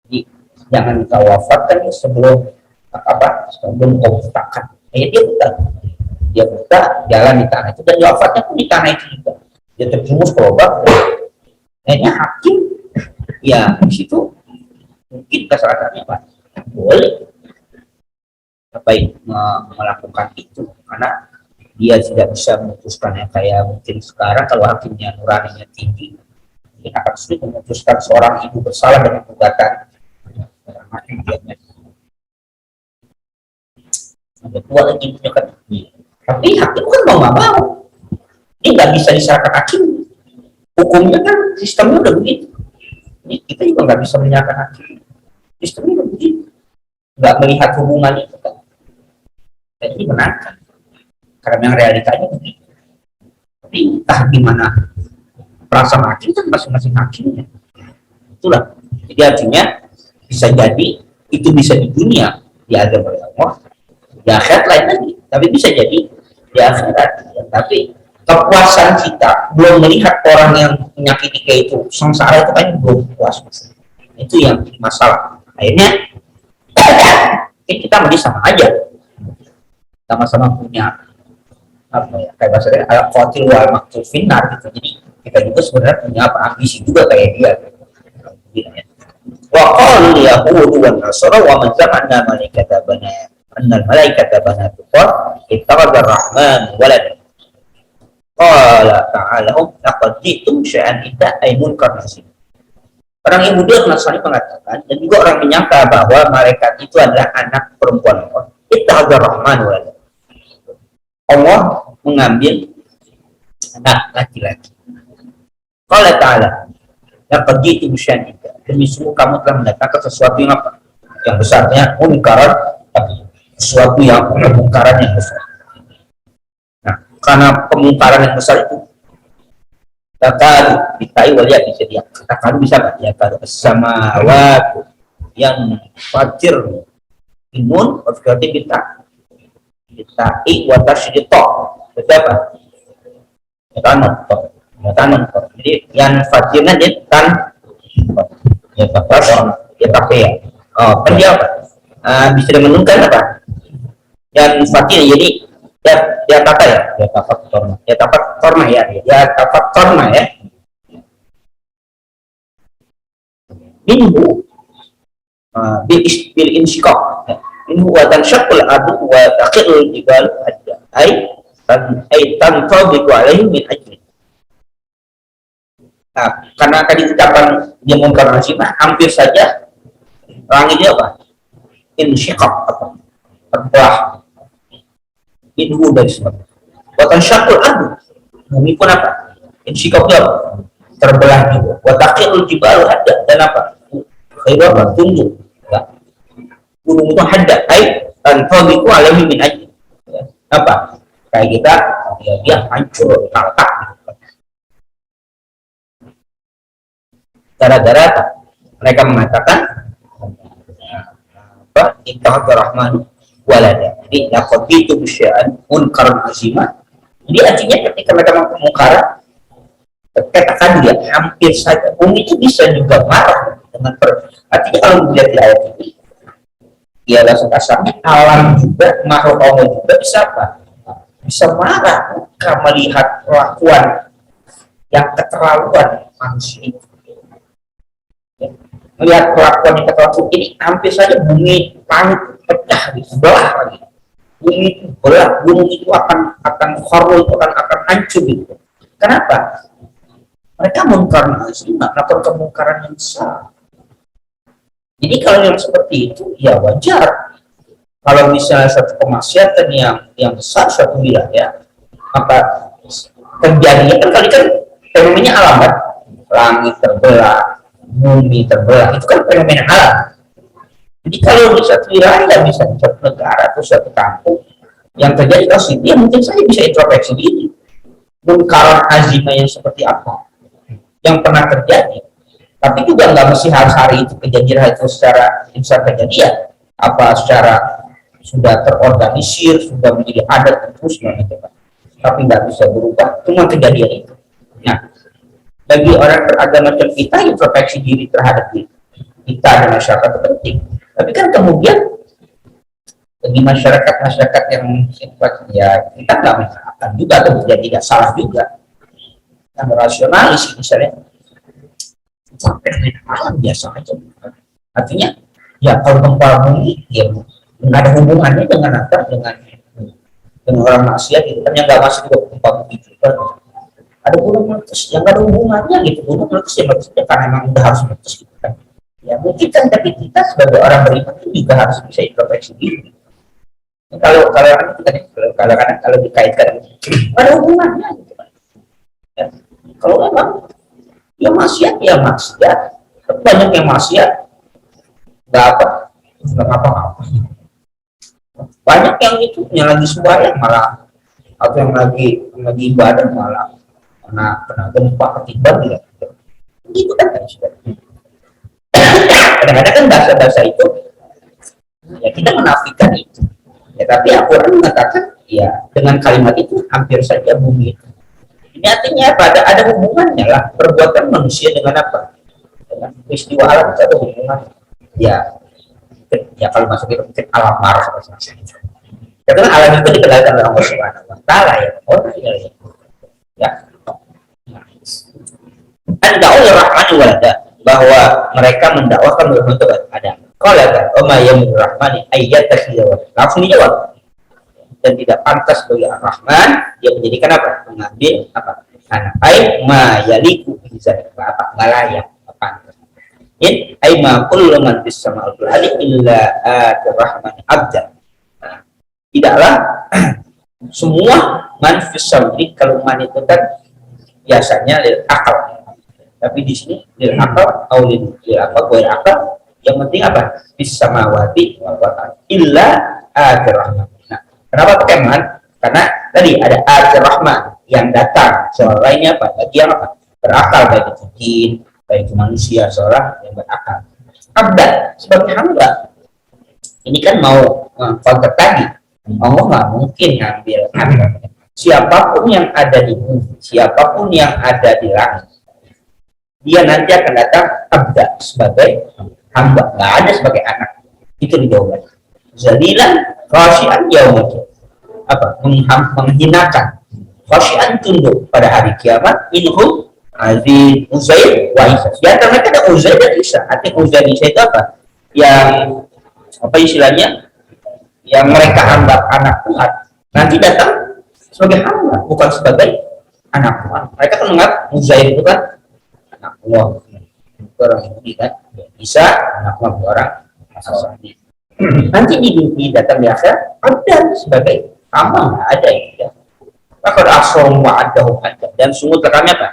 [SPEAKER 2] Jadi jangan kau wafatkan sebelum kau butakan. Dia buta jalan di tanah itu, dan wafatnya pun di tanah itu juga. Dia terjumus ke lubang. Akhirnya hakim ya di situ mungkin kesalahannya Pak boleh melakukan itu, karena dia tidak bisa memutuskan yang kayak mungkin sekarang kalau hakimnya nuraninya tinggi, ini akan sulit memutuskan seorang ibu bersalah dengan gugatan. Ada dua lagi punya kan, tapi hakim kan mau nggak mau, ini nggak bisa diserahkan hakim. Hukumnya kan sistemnya udah begitu. Ini kita juga nggak bisa menyalahkan hakim. Sistemnya udah begitu, nggak melihat hubungan itu kan. Jadi menangkan, karena yang realitanya begitu. Tapi entah gimana perasaan hakim kan masing-masing hakimnya. Itulah. Jadi artinya bisa jadi itu bisa di dunia diadab oleh Allah, di akhirat lain lagi. Tapi bisa jadi di akhirat. Ya, tapi kepuasan kita belum melihat orang yang menyakiti kayak itu sengsara itu kan belum puas. Itu yang masalah. Akhirnya kita masih sama aja, sama-sama punya apa ya, kayak bahasanya al-qatil wal maqtul finnar gitu. Jadi kita juga sebenarnya punya apa ambisi juga kayak dia gitu. Wa qalu yahudu wan nasara wa man zamanna malaikata bana annal malaikata banatu ittakhadha ar-rahman walad. Qala ta'ala laqad ji'tum syai'an idza ay munkar nasib. Orang Yahudi dan Nasrani mengatakan, dan juga orang menyangka bahwa malaikat itu adalah anak perempuan Allah. Ittakhadha ar-rahman walad. Allah mengambil anak laki-laki. Qala ta'ala laqad ji'tum syai'an idza, demi sungguh kamu telah mendatangkan sesuatu yang apa? Yang besarnya munkaran, sesuatu yang kemungkaran yang besar. Nah, karena pemungkaran yang besar itu takadu ditai waliat bisa dia takadu bisa nggak ya kalau sama waktu yang fatir imun berarti kita i watasydito berapa tanam jadi yang fatirnya dia tan ya tapas ya tape ya kan dia bisa dimenungkan apa yang fatir jadi ya kata ya tapat torna ya minhu bil insyikak minhu wa tanshaqul adu wa taqil jibal adda ay tanfabiqu alaihi min ajli. Nah, karena tadi ucapan dia mungkar nasib hampir saja langitnya apa insyikak apa terbelah minhu dari sebab watan syakul adu bumi pun apa insyikaknya terbelah juga watakil jibalu ada dan apa khairu apa tunduk gunung itu hadda ay tanfabiqu alaihi min ajli apa kayak kita dia hancur retak gara-gara mereka mengatakan apa ittahadar rahman walada. Jadi laqad itu syai'an munkaran azima. Jadi artinya ketika mereka mengkemungkaran, katakan dia hampir saja bumi itu bisa juga marah dengan artinya kalau melihat di ayat ini ya langsung kasarnya alam juga makhluk Allah juga bisa apa? Bisa marah ketika melihat kelakuan yang keterlaluan manusia itu. Ya. Melihat kelakuan yang keterlaluan ini hampir saja bumi langit pecah di sebelah lagi. Bumi itu belah, gunung itu akan horor, itu akan hancur gitu. Kenapa? Mereka mungkar nazim, melakukan kemungkaran yang besar. Jadi kalau yang seperti itu ya wajar. Kalau misalnya satu kemaksiatan yang besar suatu wilayah, maka terjadinya kan tadi kan fenomena alam kan, langit terbelah, bumi terbelah, itu kan fenomena alam. Jadi kalau di satu wilayah, bisa di satu negara atau suatu kampung yang terjadi kasus ini, ya mungkin saja bisa introspeksi diri. Mungkaran azimah yang seperti apa yang pernah terjadi. Tapi juga nggak mesti harus hari itu kejadian itu secara bisa kejadian. Apa secara sudah terorganisir, sudah menjadi adat terus gitu. Tapi nggak bisa berubah, cuma kejadian itu. Nah, bagi orang beragama macam kita, introspeksi diri terhadap diri kita dan masyarakat itu penting. Tapi kan kemudian bagi masyarakat yang ya kita nggak menyalahkan juga, kemudian tidak salah juga. Yang rasionalis misalnya sampai dengan alam biasa aja. Artinya ya kalau gempa bumi ya nggak ada hubungannya dengan apa dengan orang maksiat gitu kan, yang nggak masuk ke gempa bumi juga. Ada gunung meletus yang nggak ada hubungannya gitu, gunung meletus ya maksudnya karena memang udah harus meletus gitu kan. Ya mungkin kan, tapi kita sebagai orang beriman itu juga harus bisa introspeksi diri. Kalau dikaitkan ada hubungannya gitu kan. Ya, kalau memang ya maksiat, banyak yang maksiat nggak apa-apa. Banyak yang itu yang lagi sembahyang malah, atau yang lagi ibadah malah kena gempa ketiban gitu kan. Kadang-kadang kan bahasa itu ya kita menafikan itu ya, tapi Al-Quran mengatakan ya dengan kalimat itu hampir saja bumi itu. Ini artinya ada hubungannya lah perbuatan manusia dengan apa, dengan peristiwa alam itu ada hubungan ya kalau masuk itu mungkin alam marah sama semacamnya. Karena alam itu dikendalikan oleh Allah Subhanahu Wa Taala ya. Anda'ul Rahmani walada, bahwa mereka mendakwakan berbentuk ada. Kalau ada Umayyah Rahmani ayat tersebut langsung dijawab, dan tidak pantas bagi Ar-Rahman dia menjadikan apa, mengambil apa anak ma yaliku bisa apa nggak layak pantas. In ma kullu man fis samawati wal ardi illa ar-Rahman abda. Tidaklah semua man fis samawati, kalau man itu kan biasanya lil akal, tapi di sini lil akal atau lil apa gue akal, yang penting apa fis samawati wal ardi illa ar-Rahman. Nah, kenapa pakai man? Karena tadi ada ar-Rahman yang datang, soal lainnya apa? Bagi yang apa? Berakal, baik itu jin, baik itu manusia, seorang yang berakal. Abda sebagai hamba. Ini kan mau konteks tadi. Allah nggak mungkin ngambil hamba. Siapapun yang ada di bumi, siapapun yang ada di langit, dia nanti akan datang abda sebagai hamba, nggak ada sebagai anak. Itu dijawab. Zalilan khasyian yaumil apa? Menghinakan. Khasyian tunduk pada hari kiamat. Inhum Aziz Uzair wa Isa. Di antara mereka ada Uzair dan Isa. Artinya Uzair dan Isa itu apa? Yang apa istilahnya? Yang mereka anggap anak Tuhan, nanti datang sebagai hamba, bukan sebagai anak Tuhan. Mereka kan menganggap Uzair itu kan anak Allah, orang Yahudi kan. Isa anak Allah, orang Nasrani. Nanti di datang di akhir ada sebagai hamba, nggak ada ya. Maka asal wa'adahu ada, dan sungguh terangnya apa?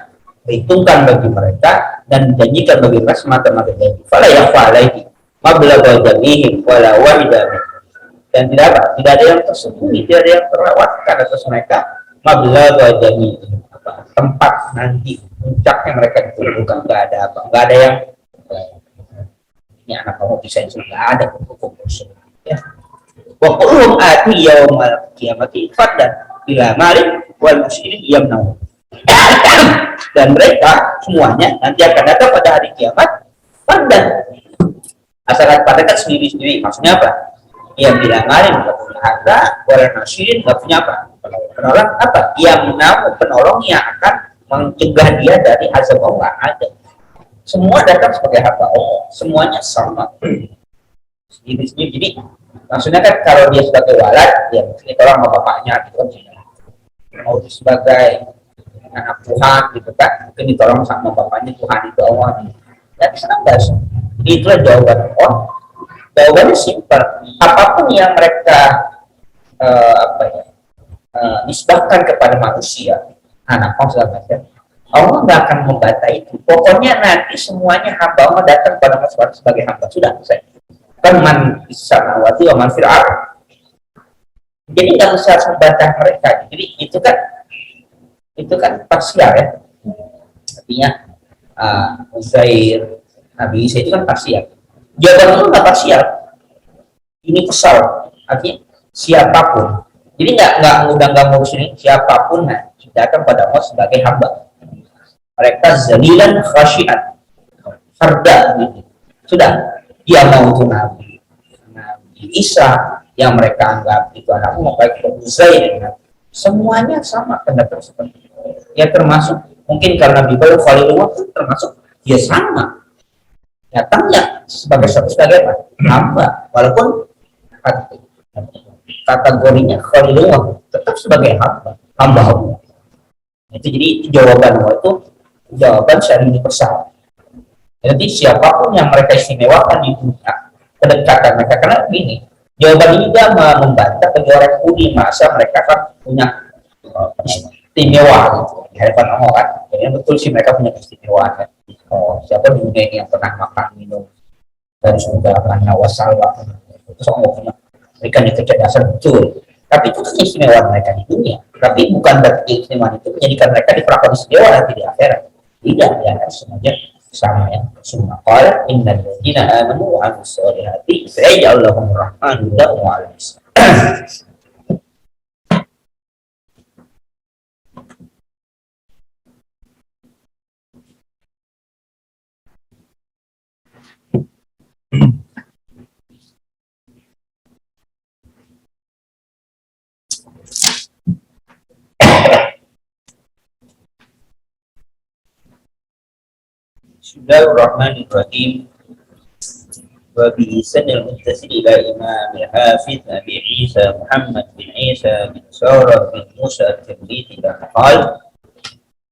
[SPEAKER 2] Perhitungkan bagi mereka dan dijanjikan bagi mereka semata-mata janji. Fala yakhfa alaihi mablagha jamihim wala wahida, dan tidak ada yang tersembunyi, tidak ada yang terlewatkan atas mereka mablagha jamihim, tempat nanti puncaknya mereka dikumpulkan. Nggak ada apa, nggak ada yang ini anak kamu bisa nggak ada kumpul semua ya. Wa qulhum ati yaumal qiyamati fadlan bila malik wal musyirin yamnau. Dan mereka semuanya nanti akan datang pada hari kiamat pada asalat pada kan sendiri-sendiri. Maksudnya apa? Yang bila malik nggak punya harta, wal musyirin nggak punya apa? Penolong apa? Yang menamu penolong yang akan mencegah dia dari azab Allah ada. Semua datang sebagai hamba Allah, semuanya sama. Sendiri-sendiri. Jadi maksudnya kan kalau dia sebagai walad, ya mungkin tolong sama bapaknya gitu kan. Mau sebagai anak Tuhan gitu kan, mungkin ditolong sama bapaknya, Tuhan itu Allah. Dan senang bahasa. Itulah jawaban Allah. Jawabannya simpel. Apapun yang mereka nisbahkan kepada manusia, anak Allah segala macam, Allah nggak akan membantah itu. Pokoknya nanti semuanya hamba Allah datang pada manusia sebagai hamba. Sudah selesai. Kan man samawati wa man fil ardh. Jadi nggak usah membantah mereka. Jadi itu kan parsial ya. Artinya Uzair, Nabi Isa itu kan parsial. Jawaban itu nggak parsial. Ini kesal. Artinya siapapun. Jadi nggak ngurus ini, siapapun datang pada Allah sebagai hamba. Mereka zalilan khasyian, harda gitu. Sudah, dia mau itu Nabi Isa yang mereka anggap itu anak Allah, baik Uzair, semuanya sama pendapat seperti itu. Ya termasuk mungkin karena di bawah Khalilullah itu termasuk dia sama. Datangnya sebagai hamba, walaupun kategorinya Khalilullah tetap sebagai hamba Allah. Itu jadi jawaban Allah itu jawaban secara universal. Jadi siapapun yang mereka istimewakan di dunia, kedekatan mereka, karena begini, jawaban ini juga membantah bagi orang Yahudi masa mereka kan punya istimewa gitu, di hadapan Allah kan. Jadi betul sih mereka punya keistimewaan kan. Oh, siapa di dunia ini yang pernah makan minum dari surga karena wassalam, terus Allah punya berikan kecerdasan, betul. Tapi itu kan keistimewaan mereka di dunia. Tapi bukan berarti keistimewaan itu menjadikan mereka diperlakukan istimewa nanti di akhirat. Tidak, ya semuanya sama ya. Summa qala innal ladzina amanu wa 'amilus solihati sayaj'alu lahumur rahmanu wuddan. Bismillahirrahmanirrahim. Wa bi sanil muttasil ila Imam al-Hafiz Abi Isa Muhammad bin Isa bin Sarah bin Musa al-Tirmidzi qala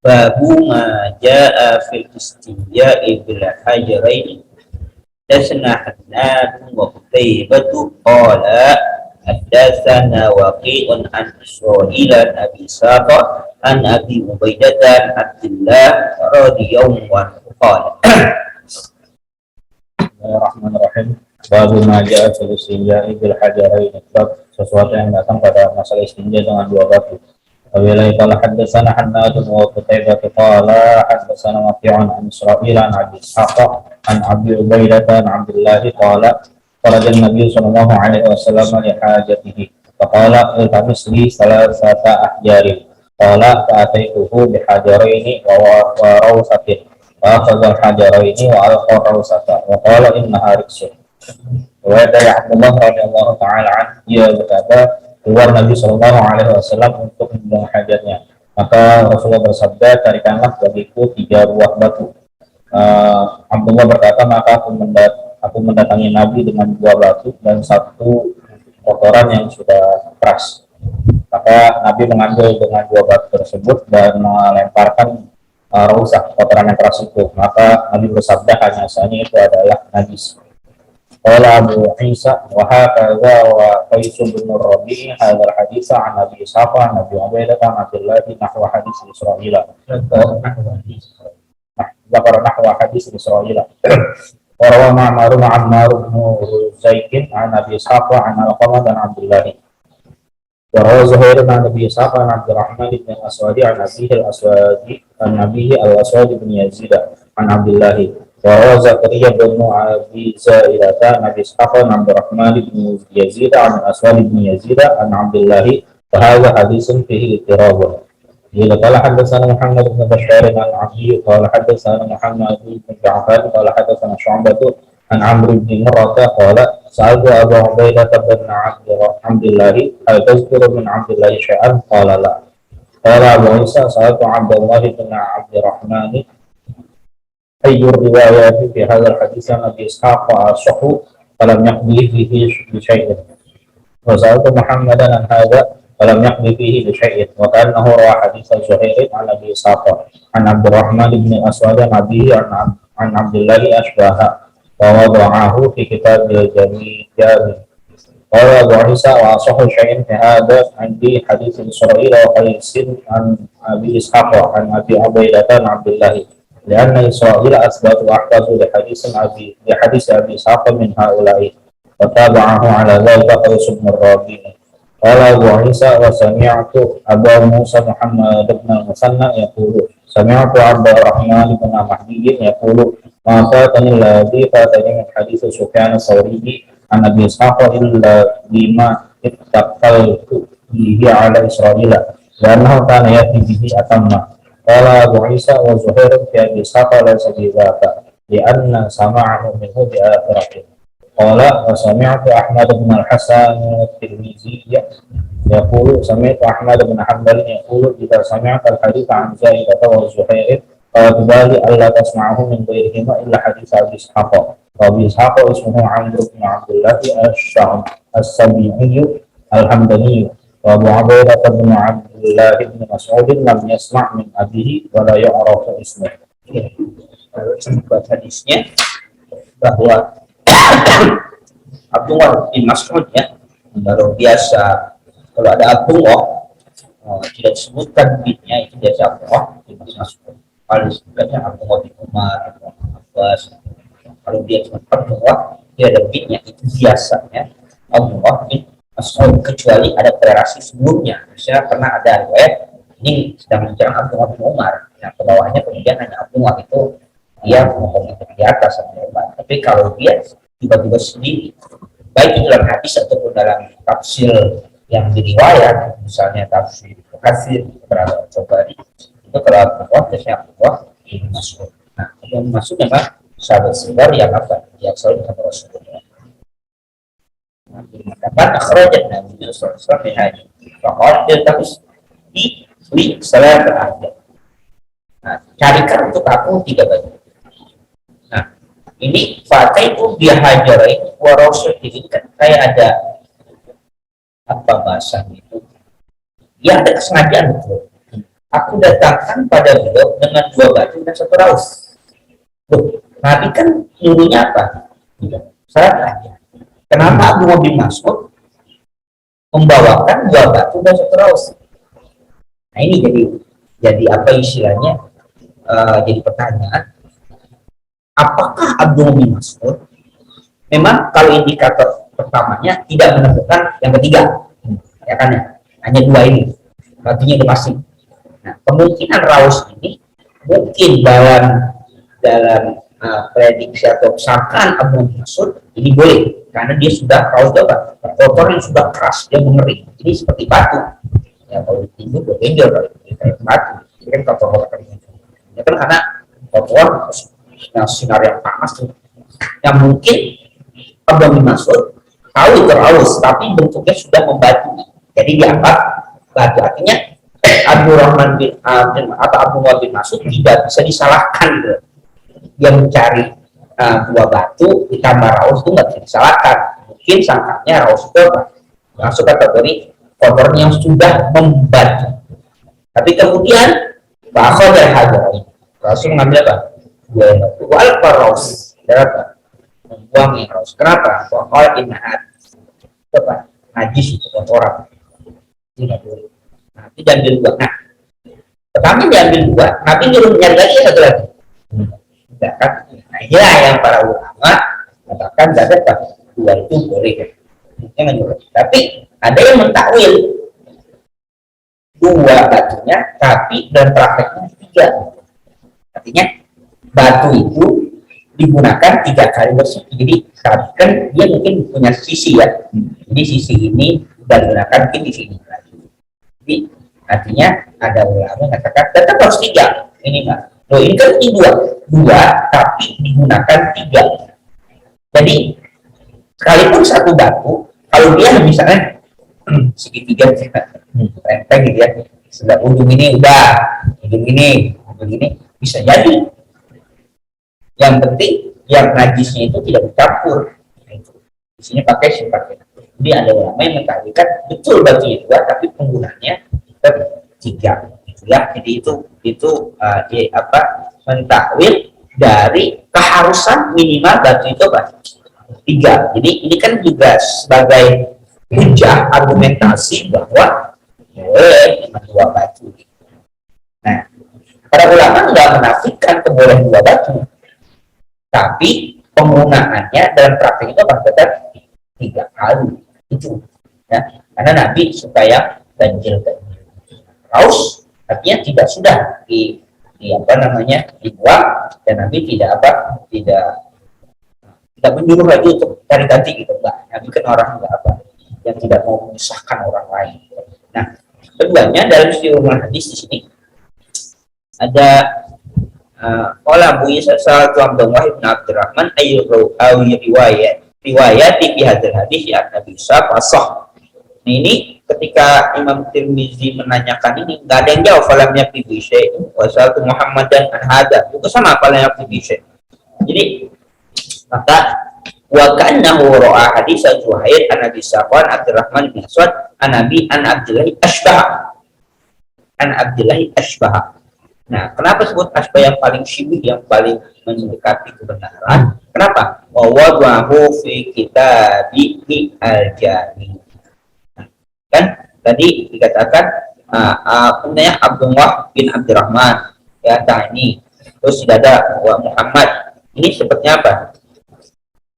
[SPEAKER 2] babu ma jaa fil istinja'i bil hajrain dasna Hannad wa Qutaybah qala haddatsana Waqi'un an Israil Abi Sa'd an Abi Ubaidah an Abdullah radhiyallahu anhu.
[SPEAKER 1] Bismillahirrahmanirrahim. Babu maja'a fil istinja'i bil hajarain. Bab sesuatu yang datang pada masalah istinja dengan dua batu. Wabillahi ta'ala haddatsana Hannad wa Qutaybah qala haddatsana Waqi'un an Israil an Abi Ishaq an Abi Ubaidah an Abdullah qala kharaja an-nabiy sallallahu alaihi wasallam li hajatihi. Faqala iltamis li salasata ahjarin. Qala fa'ataituhu bi hajaraini wa rawsatin. فأخذ الحجرين وألقى الروسة وقال إنها ركس. Riwayat dari Abdullah radhiyallahu taala anhu, dia berkata, keluar Nabi Shallallahu alaihi wasallam untuk membuang hajatnya. Maka Rasulullah bersabda, carikanlah bagiku 3 buah batu. Abdullah berkata, maka aku mendatangi Nabi dengan 2 batu dan 1 kotoran yang sudah keras. Maka Nabi mengambil dengan 2 batu tersebut dan melemparkan rusak kotoran yang keras itu. Maka Nabi bersabda, hanya saja itu adalah najis. Qala Abu Isa wa hakadha wa Qais bin Rabi' hadzal hadits an Nabi Safa Nabi Ubaidah an Abdullah nahwa hadits Israil. Zakar nahwa hadits Israil. Wa rawa Ma'mar bin Zaikin an Nabi Safa an Al-Qamah dan Abdullah. وروى زهير عن ابي اسحاق عن عبد الرحمن بن الاسود عن ابيه الاسود بن يزيد عن عبد الله. وروى زكريا بن ابي زائدة عن ابي اسحاق عن عبد الرحمن بن يزيد عن الاسود بن يزيد عن عبد الله. وهذا حديث فيه اضطراب. قال حدثنا محمد بن بشار عن عبده قال حدثنا محمد بن جعفر قال حدثنا شعبة عن عمرو بن مرة قال سألت أبا عبيدة بن عبد الله هل تذكر من عبد الله شيئا؟ قال لا. قال أبو عيسى سألت عبد الله بن عبد الرحمن أي الروايات في هذا الحديث عن أبي إسحاق أصح فلم يقضي فيه بشيء. وسألت محمدا عن هذا فلم يقضي فيه بشيء. وكأنه روى حديث زهير عن أبي إسحاق عن عبد الرحمن بن الأسود عن أبيه عن عبد الله أشباها. ووضعه في كتاب الجامع. قال أبو عيسى وأصح شيء في هذا عندي حديث إسرائيل وقيس عن أبي إسحاق عن أبي عبيدة عن عبد الله لأن إسرائيل أثبت وأحفظ لحديث أبي إسحاق من هؤلاء وتابعه على ذلك قيس بن الربيع. قال أبو عيسى وسمعت أبا موسى محمد بن المثنى يقول سمعت عبد الرحمن بن مهدي يقول ما فاتني الذي فاتني من حديث سفيان الثوري عن أبي إسحاق إلا بما اتقلت به على إسرائيل لأنه كان يأتي به أتم. قال أبو عيسى وزهير في أبي إسحاق ليس بذاك لأن سمعه منه بآخرته. قال وسمعت أحمد بن الحسن الترمذي يقول سمعت أحمد بن حنبل يقول إذا سمعت الحديث عن زائدة وزهير فبالي ألا تسمعه من غيرهما إلا حديث أبي إسحاق. وأبي إسحاق اسمه عمرو بن عبد الله السبيعي الحمداني. وأبو عبيدة بن عبد الله بن مسعود لم يسمع من أبيه ولا يعرف اسمه.
[SPEAKER 2] Hadisnya bahwa Abdullah bin Mas'ud ya, kalau biasa kalau ada Abdullah tidak disebutkan binnya itu biasa Abdullah bin Mas'ud. Kalau disebutnya Abdullah bin Umar, Abbas. Kalau dia cuma Abdullah, dia ada binnya itu biasanya Abdullah bin Mas'ud, kecuali ada relasi sebelumnya. Misalnya pernah ada riwayat ini sedang bicara Abdullah bin Umar, yang ke bawahnya kemudian hanya Abdullah itu dia ngomong itu di atas sama Umar. Tapi kalau dia tiba-tiba sendiri, baik itu dalam hadis ataupun dalam tafsir yang diriwayat, misalnya tafsir Katsir berada coba itu kalau Abdullah biasanya Abdullah bin Mas'ud. Nah, yang maksudnya apa? Sahabat segar yang apa? Yang selalu dengan Rasulullah. Mengatakan akhrajat Nabi sallallahu alaihi wasallam bahwa dia terus di salat terakhir. Nah, carikan untuk aku 3 baju. Nah, ini fakta itu dia hajarai warasul ini kan kayak ada apa bahasa itu? Ya ada kesengajaan betul. Aku datangkan pada beliau dengan 2 baju dan 1 raus. Loh, Nabi kan nyuruhnya apa? Salat aja. Kenapa Abdullah bin Mas'ud membawakan 2 batu dan 1 raus? Nah ini jadi apa istilahnya? Jadi pertanyaan. Apakah Abdullah bin Mas'ud memang kalau indikator pertamanya tidak menemukan yang ketiga, ya kan ya? Hanya 2 ini, batunya itu pasti. Nah kemungkinan raus ini mungkin dalam prediksi atau sangkaan Abdullah bin Mas'ud ini boleh karena dia sudah raus dapat kotor yang sudah keras, dia mengering, ini seperti batu ya, kalau ditinju berbenjol kalau kayak batu ini kan kotor ya kan, karena kotor sinar yang panas tuh yang mungkin Abdullah bin Mas'ud tahu itu raus tapi bentuknya sudah membatu, jadi dianggap batu. Artinya Abdurrahman bin atau Abdullah bin Mas'ud tidak bisa disalahkan gitu. Dia mencari 2 batu ditambah raus itu nggak bisa disalahkan. Mungkin sangkanya raus itu apa? Masuk kategori kotornya yang sudah membatu. Tapi kemudian bahasa dari hajar Rasul mengambil apa? 2 batu. Alfa raus. Apa? Membuang yang raus. Kenapa? Waqal innahat. Apa? Najis itu kotoran. Tidak boleh. Nanti diambil 2. Nah, pertama diambil 2. Nanti nyuruh nyari lagi 1 lagi. Kan? Nah inilah yang para ulama katakan dapat 2 itu boleh kan? Jangan juga. Tapi ada yang mentakwil 2 batunya tapi dan prakteknya 3. Artinya batu itu digunakan 3 kali bersih. Jadi kan dia mungkin punya sisi ya. Jadi sisi ini sudah digunakan mungkin di sini lagi. Jadi artinya ada ulama yang katakan tetap harus 3 ini enggak. Loh ini kan ini 2 tapi digunakan 3. Jadi sekalipun 1 batu, kalau dia misalnya segitiga renteng gitu ya, sudah ujung ini ujung ini bisa jadi. Yang penting yang najisnya itu tidak bercampur. Di sini pakai sifatnya. Jadi ada ulama yang mengatakan betul batunya 2 tapi penggunanya tetap 3. Ya, jadi itu mentakwil dari keharusan minimal batu itu apa? 3. Jadi ini kan juga sebagai hujah argumentasi bahwa boleh dengan 2 batu. Nah, para ulama nggak menafikan kebolehan 2 batu, tapi penggunaannya dalam praktik itu apa? Tetap 3 kali itu. Ya, karena Nabi supaya ganjil haus, artinya tidak sudah di apa namanya dibuang, dan Nabi tidak menyuruh lagi untuk cari ganti gitu, enggak. Nabi kan orang enggak yang tidak mau menyusahkan orang lain. Nah, keduanya dalam sejumlah hadis di sini ada Abu Isa Sa'ad Abdullah bin Abdurrahman riwayat di hadis ya Nabi Isa fasah. Nah, ini ketika Imam Tirmizi menanyakan ini, nggak ada yang jawab falamnya fi syai' wa sa'altu Muhammadan an hada. Itu sama falamnya fi syai'. Jadi maka wa kannahu ra'a hadis Zuhair an Abi Safwan Abdurrahman bin Aswad an Nabi an Abdullah Ashbah. Nah, kenapa sebut Ashbah yang paling syibih, yang paling mendekati kebenaran? Kenapa? Wa wada'ahu fi kitabihi al-jami. Kan tadi dikatakan namanya Abdullah bin Abdurrahman ya, ini terus tidak ada wa Muhammad. Ini sepertinya apa?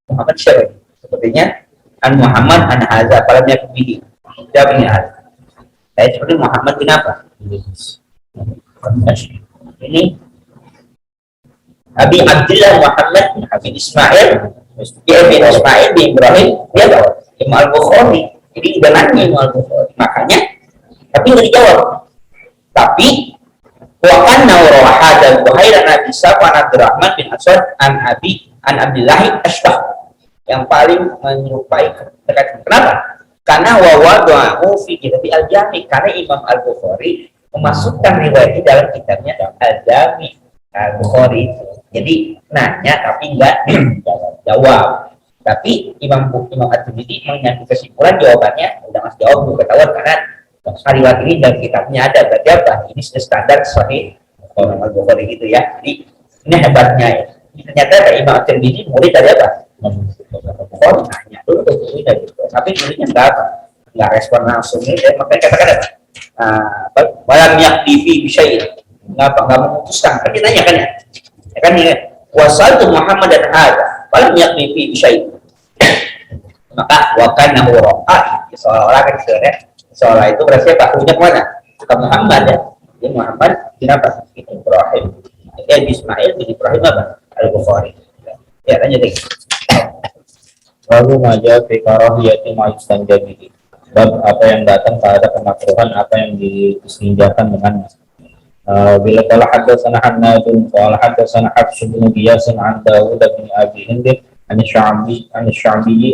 [SPEAKER 2] Muhammad siapa? Sepertinya an Muhammad an Haza palamnya pilih. Siapa ini Haza? Saya seperti Muhammad bin apa? Ini Abi Abdullah Muhammad bin Habib Ismail bin Ismail bin Ibrahim, dia tahu Imam Al-Bukhari. Jadi udah nanya Imam Al-Bukhari, makanya tapi nggak dijawab. Tapi wakan nawraha dan Buhairan Abi Sa'ad Abdurrahman bin Aswad an Abdullah Ashbah, yang paling menyerupai dekat. Kenapa? Karena wawadu'ahu fi kitab al-Jami, karena Imam Al-Bukhari memasukkan riwayat di dalam kitabnya al-Jami Al-Bukhari. Jadi nanya tapi nggak jawab. Tapi Imam At-Tirmidzi mengambil kesimpulan jawabannya udah mas jawab bukan ketahuan, karena riwayat ini dalam kitabnya ada. Berarti apa? Ini sudah standar sahih Imam Al-Bukhari gitu ya. Jadi ini hebatnya ya. Ternyata Imam At-Tirmidzi murid dari apa? Bukhari nanya dulu ke murid dari itu. Tapi muridnya nggak respon langsung ini. Makanya katakan apa? Malam yaktifi bisyai. Nggak memutuskan. Kan dia nanya kan ya? Ya kan ini wasal tu Muhammad dan Hada. Malam yaktifi bisyai. Maka wakan nahurah seolah-olah kan seolah itu berarti apa? Punya mana? Ke Muhammad ya. Jadi Muhammad bin apa? Ibrahim. Ismail bin Ibrahim apa? Al-Bukhari. Ya tanya deh.
[SPEAKER 1] Lalu maja fi karahiyati ma yustanjabihi. Bab apa yang datang pada kemakruhan apa yang distinjakan dengannya. Bila qala haddatsana Hannadun qala haddatsana Hafs bin Qiyas an Dawud bin Abi Hind an Sya'bi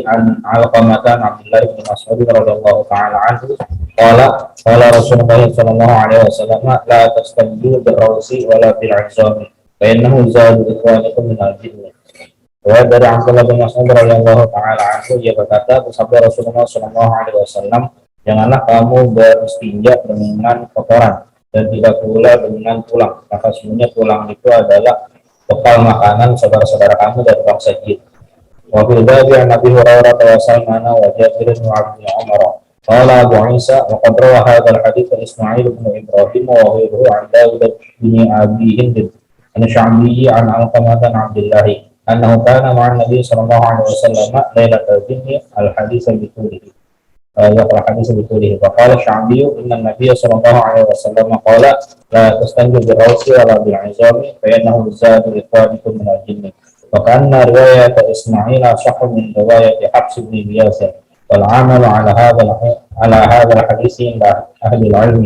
[SPEAKER 1] an Alqamah an Abdullah bin Mas'ud radhiyallahu ta'ala anhu qala Rasulullah sallallahu alaihi wasallam la tastanju bil-rawsi wala bil-'izami fa innahu zadu ikhwanikum min al-jinn. Wa dari Abdullah bin Mas'ud radhiyallahu ta'ala anhu, dia berkata, bersabda Rasulullah sallallahu alaihi wasallam, janganlah kamu beristinja dengan kotoran dan tidak pula dengan tulang, maka sebenarnya tulang itu adalah bekal makanan saudara-saudara kamu dari bangsa jin. Wa fil babi an Abi Hurairah wa Salman wa Jabir bin Abdullah Umar qala Abu Isa wa qad rawa hadzal hadits Ismail bin Ibrahim wa ghayruhu an Dawud bin Abi Hind an Sya'bi an Alqamah an Abdullah أنه كان مع النبي صلى الله عليه وسلم ليلة الجن الحديث بطوله يقرأ الحديث بطوله فقال الشعبي إن النبي صلى الله عليه وسلم قال لا تستنجوا بالروس ولا بالعظام فإنه زاد إخوانكم من الجن وكأن رواية إسماعيل أصح من رواية حفص بن غياث والعمل على هذا الحديث عند أهل العلم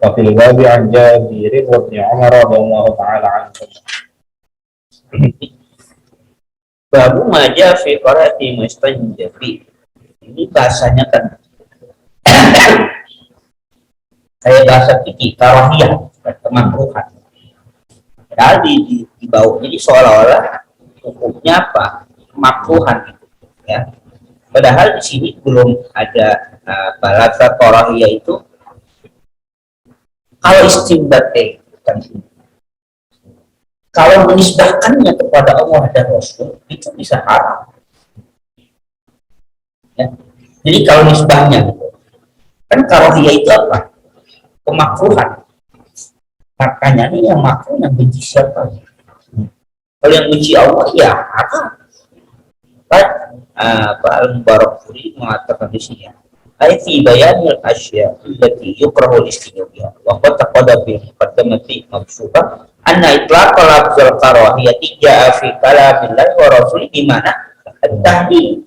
[SPEAKER 1] وفي الباب عن جابر وابن عمر رضي الله تعالى عنهم.
[SPEAKER 2] Babu maja fi qarati mustanjabi. Ini bahasanya kan kayak bahasa fikih karahiyah, kemakruhan. Padahal di bawah ini seolah-olah hukumnya apa? Kemakruhan gitu, ya. Padahal di sini belum ada balasa karahiyah itu. Kalau istinbat kan Kalau menisbahkannya kepada Allah dan Rasul itu bisa haram. Ya. Jadi kalau nisbahnya gitu, kan karohiyah itu apa? Kemakruhan. Makanya ini yang makruh yang benci siapa? Kalau yang benci Allah ya haram. Pak Al-Mubarakfuri mengatakan di sini, ay fi bayanil asya allati yukrahu al-istinabiyah wa qad taqaddama fi muqaddamati mabsuta anna itlaq lafzul karahiyati jaa fi kalamillah wa rasuli di mana at-tahdid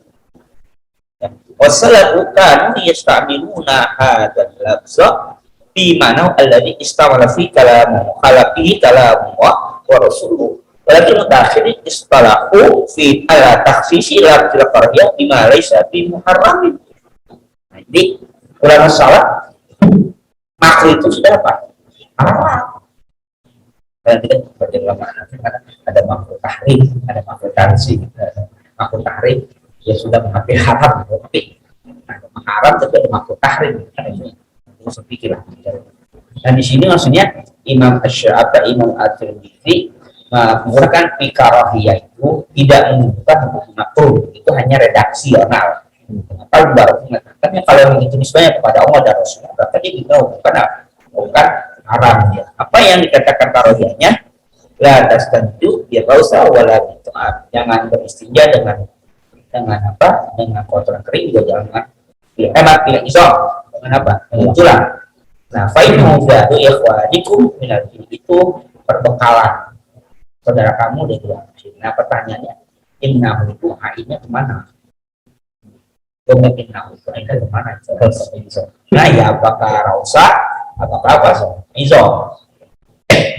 [SPEAKER 2] wa salatu kanu yasta'miluna hadzal lafza fi mana alladhi istamala fi kalamu khalaqihi kalamu wa rasuluhu walakin mutaakhirin istalahu fi ala takhsisi lafzul karahiyah bima laysa bi muharramin. Jadi ulama salah makruh itu sudah apa? Haram. Dan tidak seperti ulama karena ada makruh tahrim, ada makruh tanzih, makruh tahrim ya sudah mengakui haram, tapi ada haram tapi ada makruh tahrim. Itu pikirlah. Dan di sini maksudnya Imam Asy-Syafi'i, Imam At-Tirmidzi menggunakan fikarahiyah itu tidak menunjukkan hukum makruh, itu hanya redaksional. Kalau baru mengatakannya kalau begitu nisbahnya kepada Allah dan Rasulullah, berarti dia juga bukan haram ya. Apa yang dikatakan karohiyahnya? La tastanju ya bausa wala bitu'ab. Jangan beristinja dengan apa? Dengan kotoran kering juga jangan. Pilih isam. Dengan apa? Dengan tulang. Nah, fa'innahu zadu ikhwanikum minal itu perbekalan saudara kamu dari tulang. Nah, pertanyaannya, innahu itu ainnya kemana? Kemudian itu kemana? Nah ya apakah rausa, apakah apa? Izo.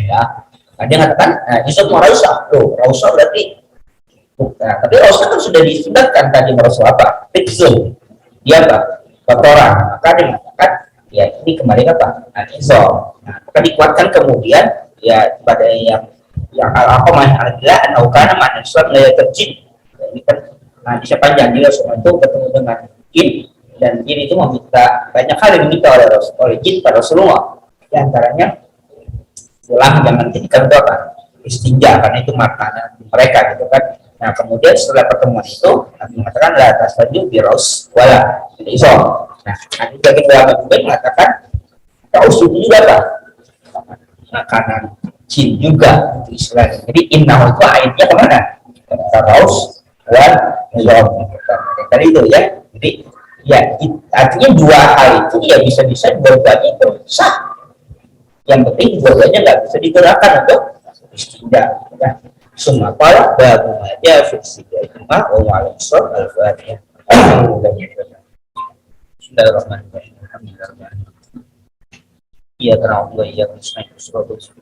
[SPEAKER 2] Ya, dia mengatakan izo mau rausa. Loh, rausa berarti. Nah, tapi rausa kan sudah disebutkan tadi rausa apa? Fiksun. Dia apa? Kotoran. Maka dia mengatakan ya ini kembali apa? Izo. Nah, maka dikuatkan kemudian ya pada yang apa mana adalah anaukana mana Islam ya terjin. Ini kan nah, bisa panjang juga semua itu ketemu dengan jin dan jin itu meminta banyak hal yang diminta oleh jin pada Rasulullah. Di antaranya pulang jangan jadikan itu apa istinja karena itu makanan mereka gitu kan. Nah kemudian setelah pertemuan itu Nabi mengatakan la tasaju biros wala iso. Nah nanti bagi ulama juga mengatakan taus itu juga apa makanan jin juga itu istilah. Jadi innahu itu ayatnya kemana? Taus dan tadi itu ya, jadi ya artinya dua hal itu ya bisa-bisa dua-duanya itu sah. Yang penting dua-duanya nggak bisa digunakan untuk istinja. Ya. Semua para baru aja fiksi dari rumah Allah al-Fatihah. Bismillahirrahmanirrahim. Alhamdulillah. Iya terang dua iya Bismillahirrahmanirrahim.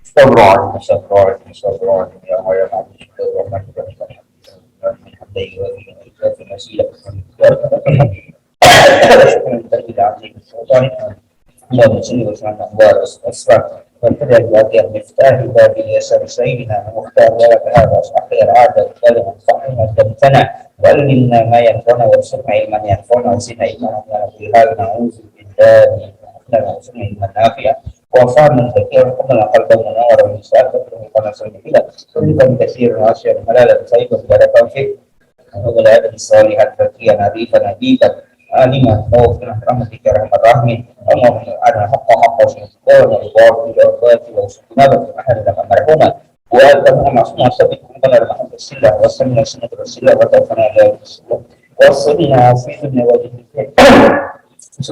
[SPEAKER 2] Astagfirullahaladzim ya Allah ya وفانا كثيرا قبل قلبا منورا ونساء تكرم صلى الله كلكم كثير واشياء حلالا طيبا بارك فيه ولا عدد الصالحات زكيا نظيفا نبيلا عالما مغفرا برحمتك يا ارحم الراحمين اللهم ارنا حق وسلطان وبارك في الاوقات وسكنات احد مرحوما واتقنا معصوما سبقكم بنا رحمه السله وسلمنا سنه رسول الله وتوفنا على رسول وصلنا في الدنيا وجهك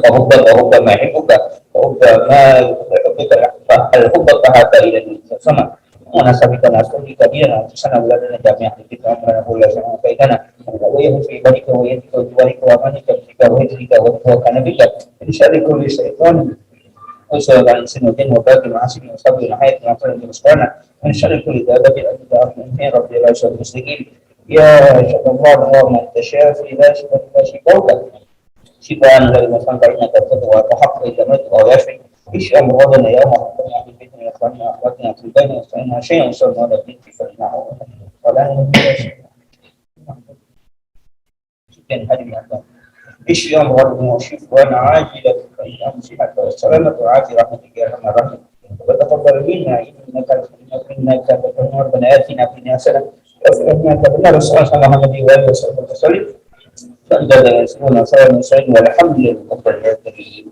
[SPEAKER 2] حبك وحب ما يحبك وحب ما يحبك الحب فهذا الى السماء ونسبك نسبك ديننا وتسنى ولدنا جميعا في امرنا كل شيء بيننا ويه في بارك ويدك وجوارك وامانك بك وهجرك وتوكل بك من شر كل شيطان وشر الانسان والجن وباقي المعاصي وصبر الحياه وعطل المسكنه من شر كل دابه اجدها من ربي لا شر المسلمين يا شر الله اللهم انت شافي لا شفاء الا شفاءك شفاء غير مسلم فإنك تقوى وتحق إلى ملك ويشفي اشفي أمراضنا يوم حقنا في الفتن ويخلنا أخواتنا في البين ويستعينها شيئا وصلنا على الدين فإنه ولا نبي شيء جدا هذه الأمراض اشفي أمراضنا وشفاء عاجلة فإنه صحة والسلامة وعافية رحمتك يا أرحم الراحمين. وتقبل منا إنك تغفر ربنا آتنا في الدنيا حسنة وفي الآخرة حسنة صلى الله عليه محمد وآله وصحبه وسلم. فأنت يسمون صلى الله عليه وسلم والحمد لله رب العالمين.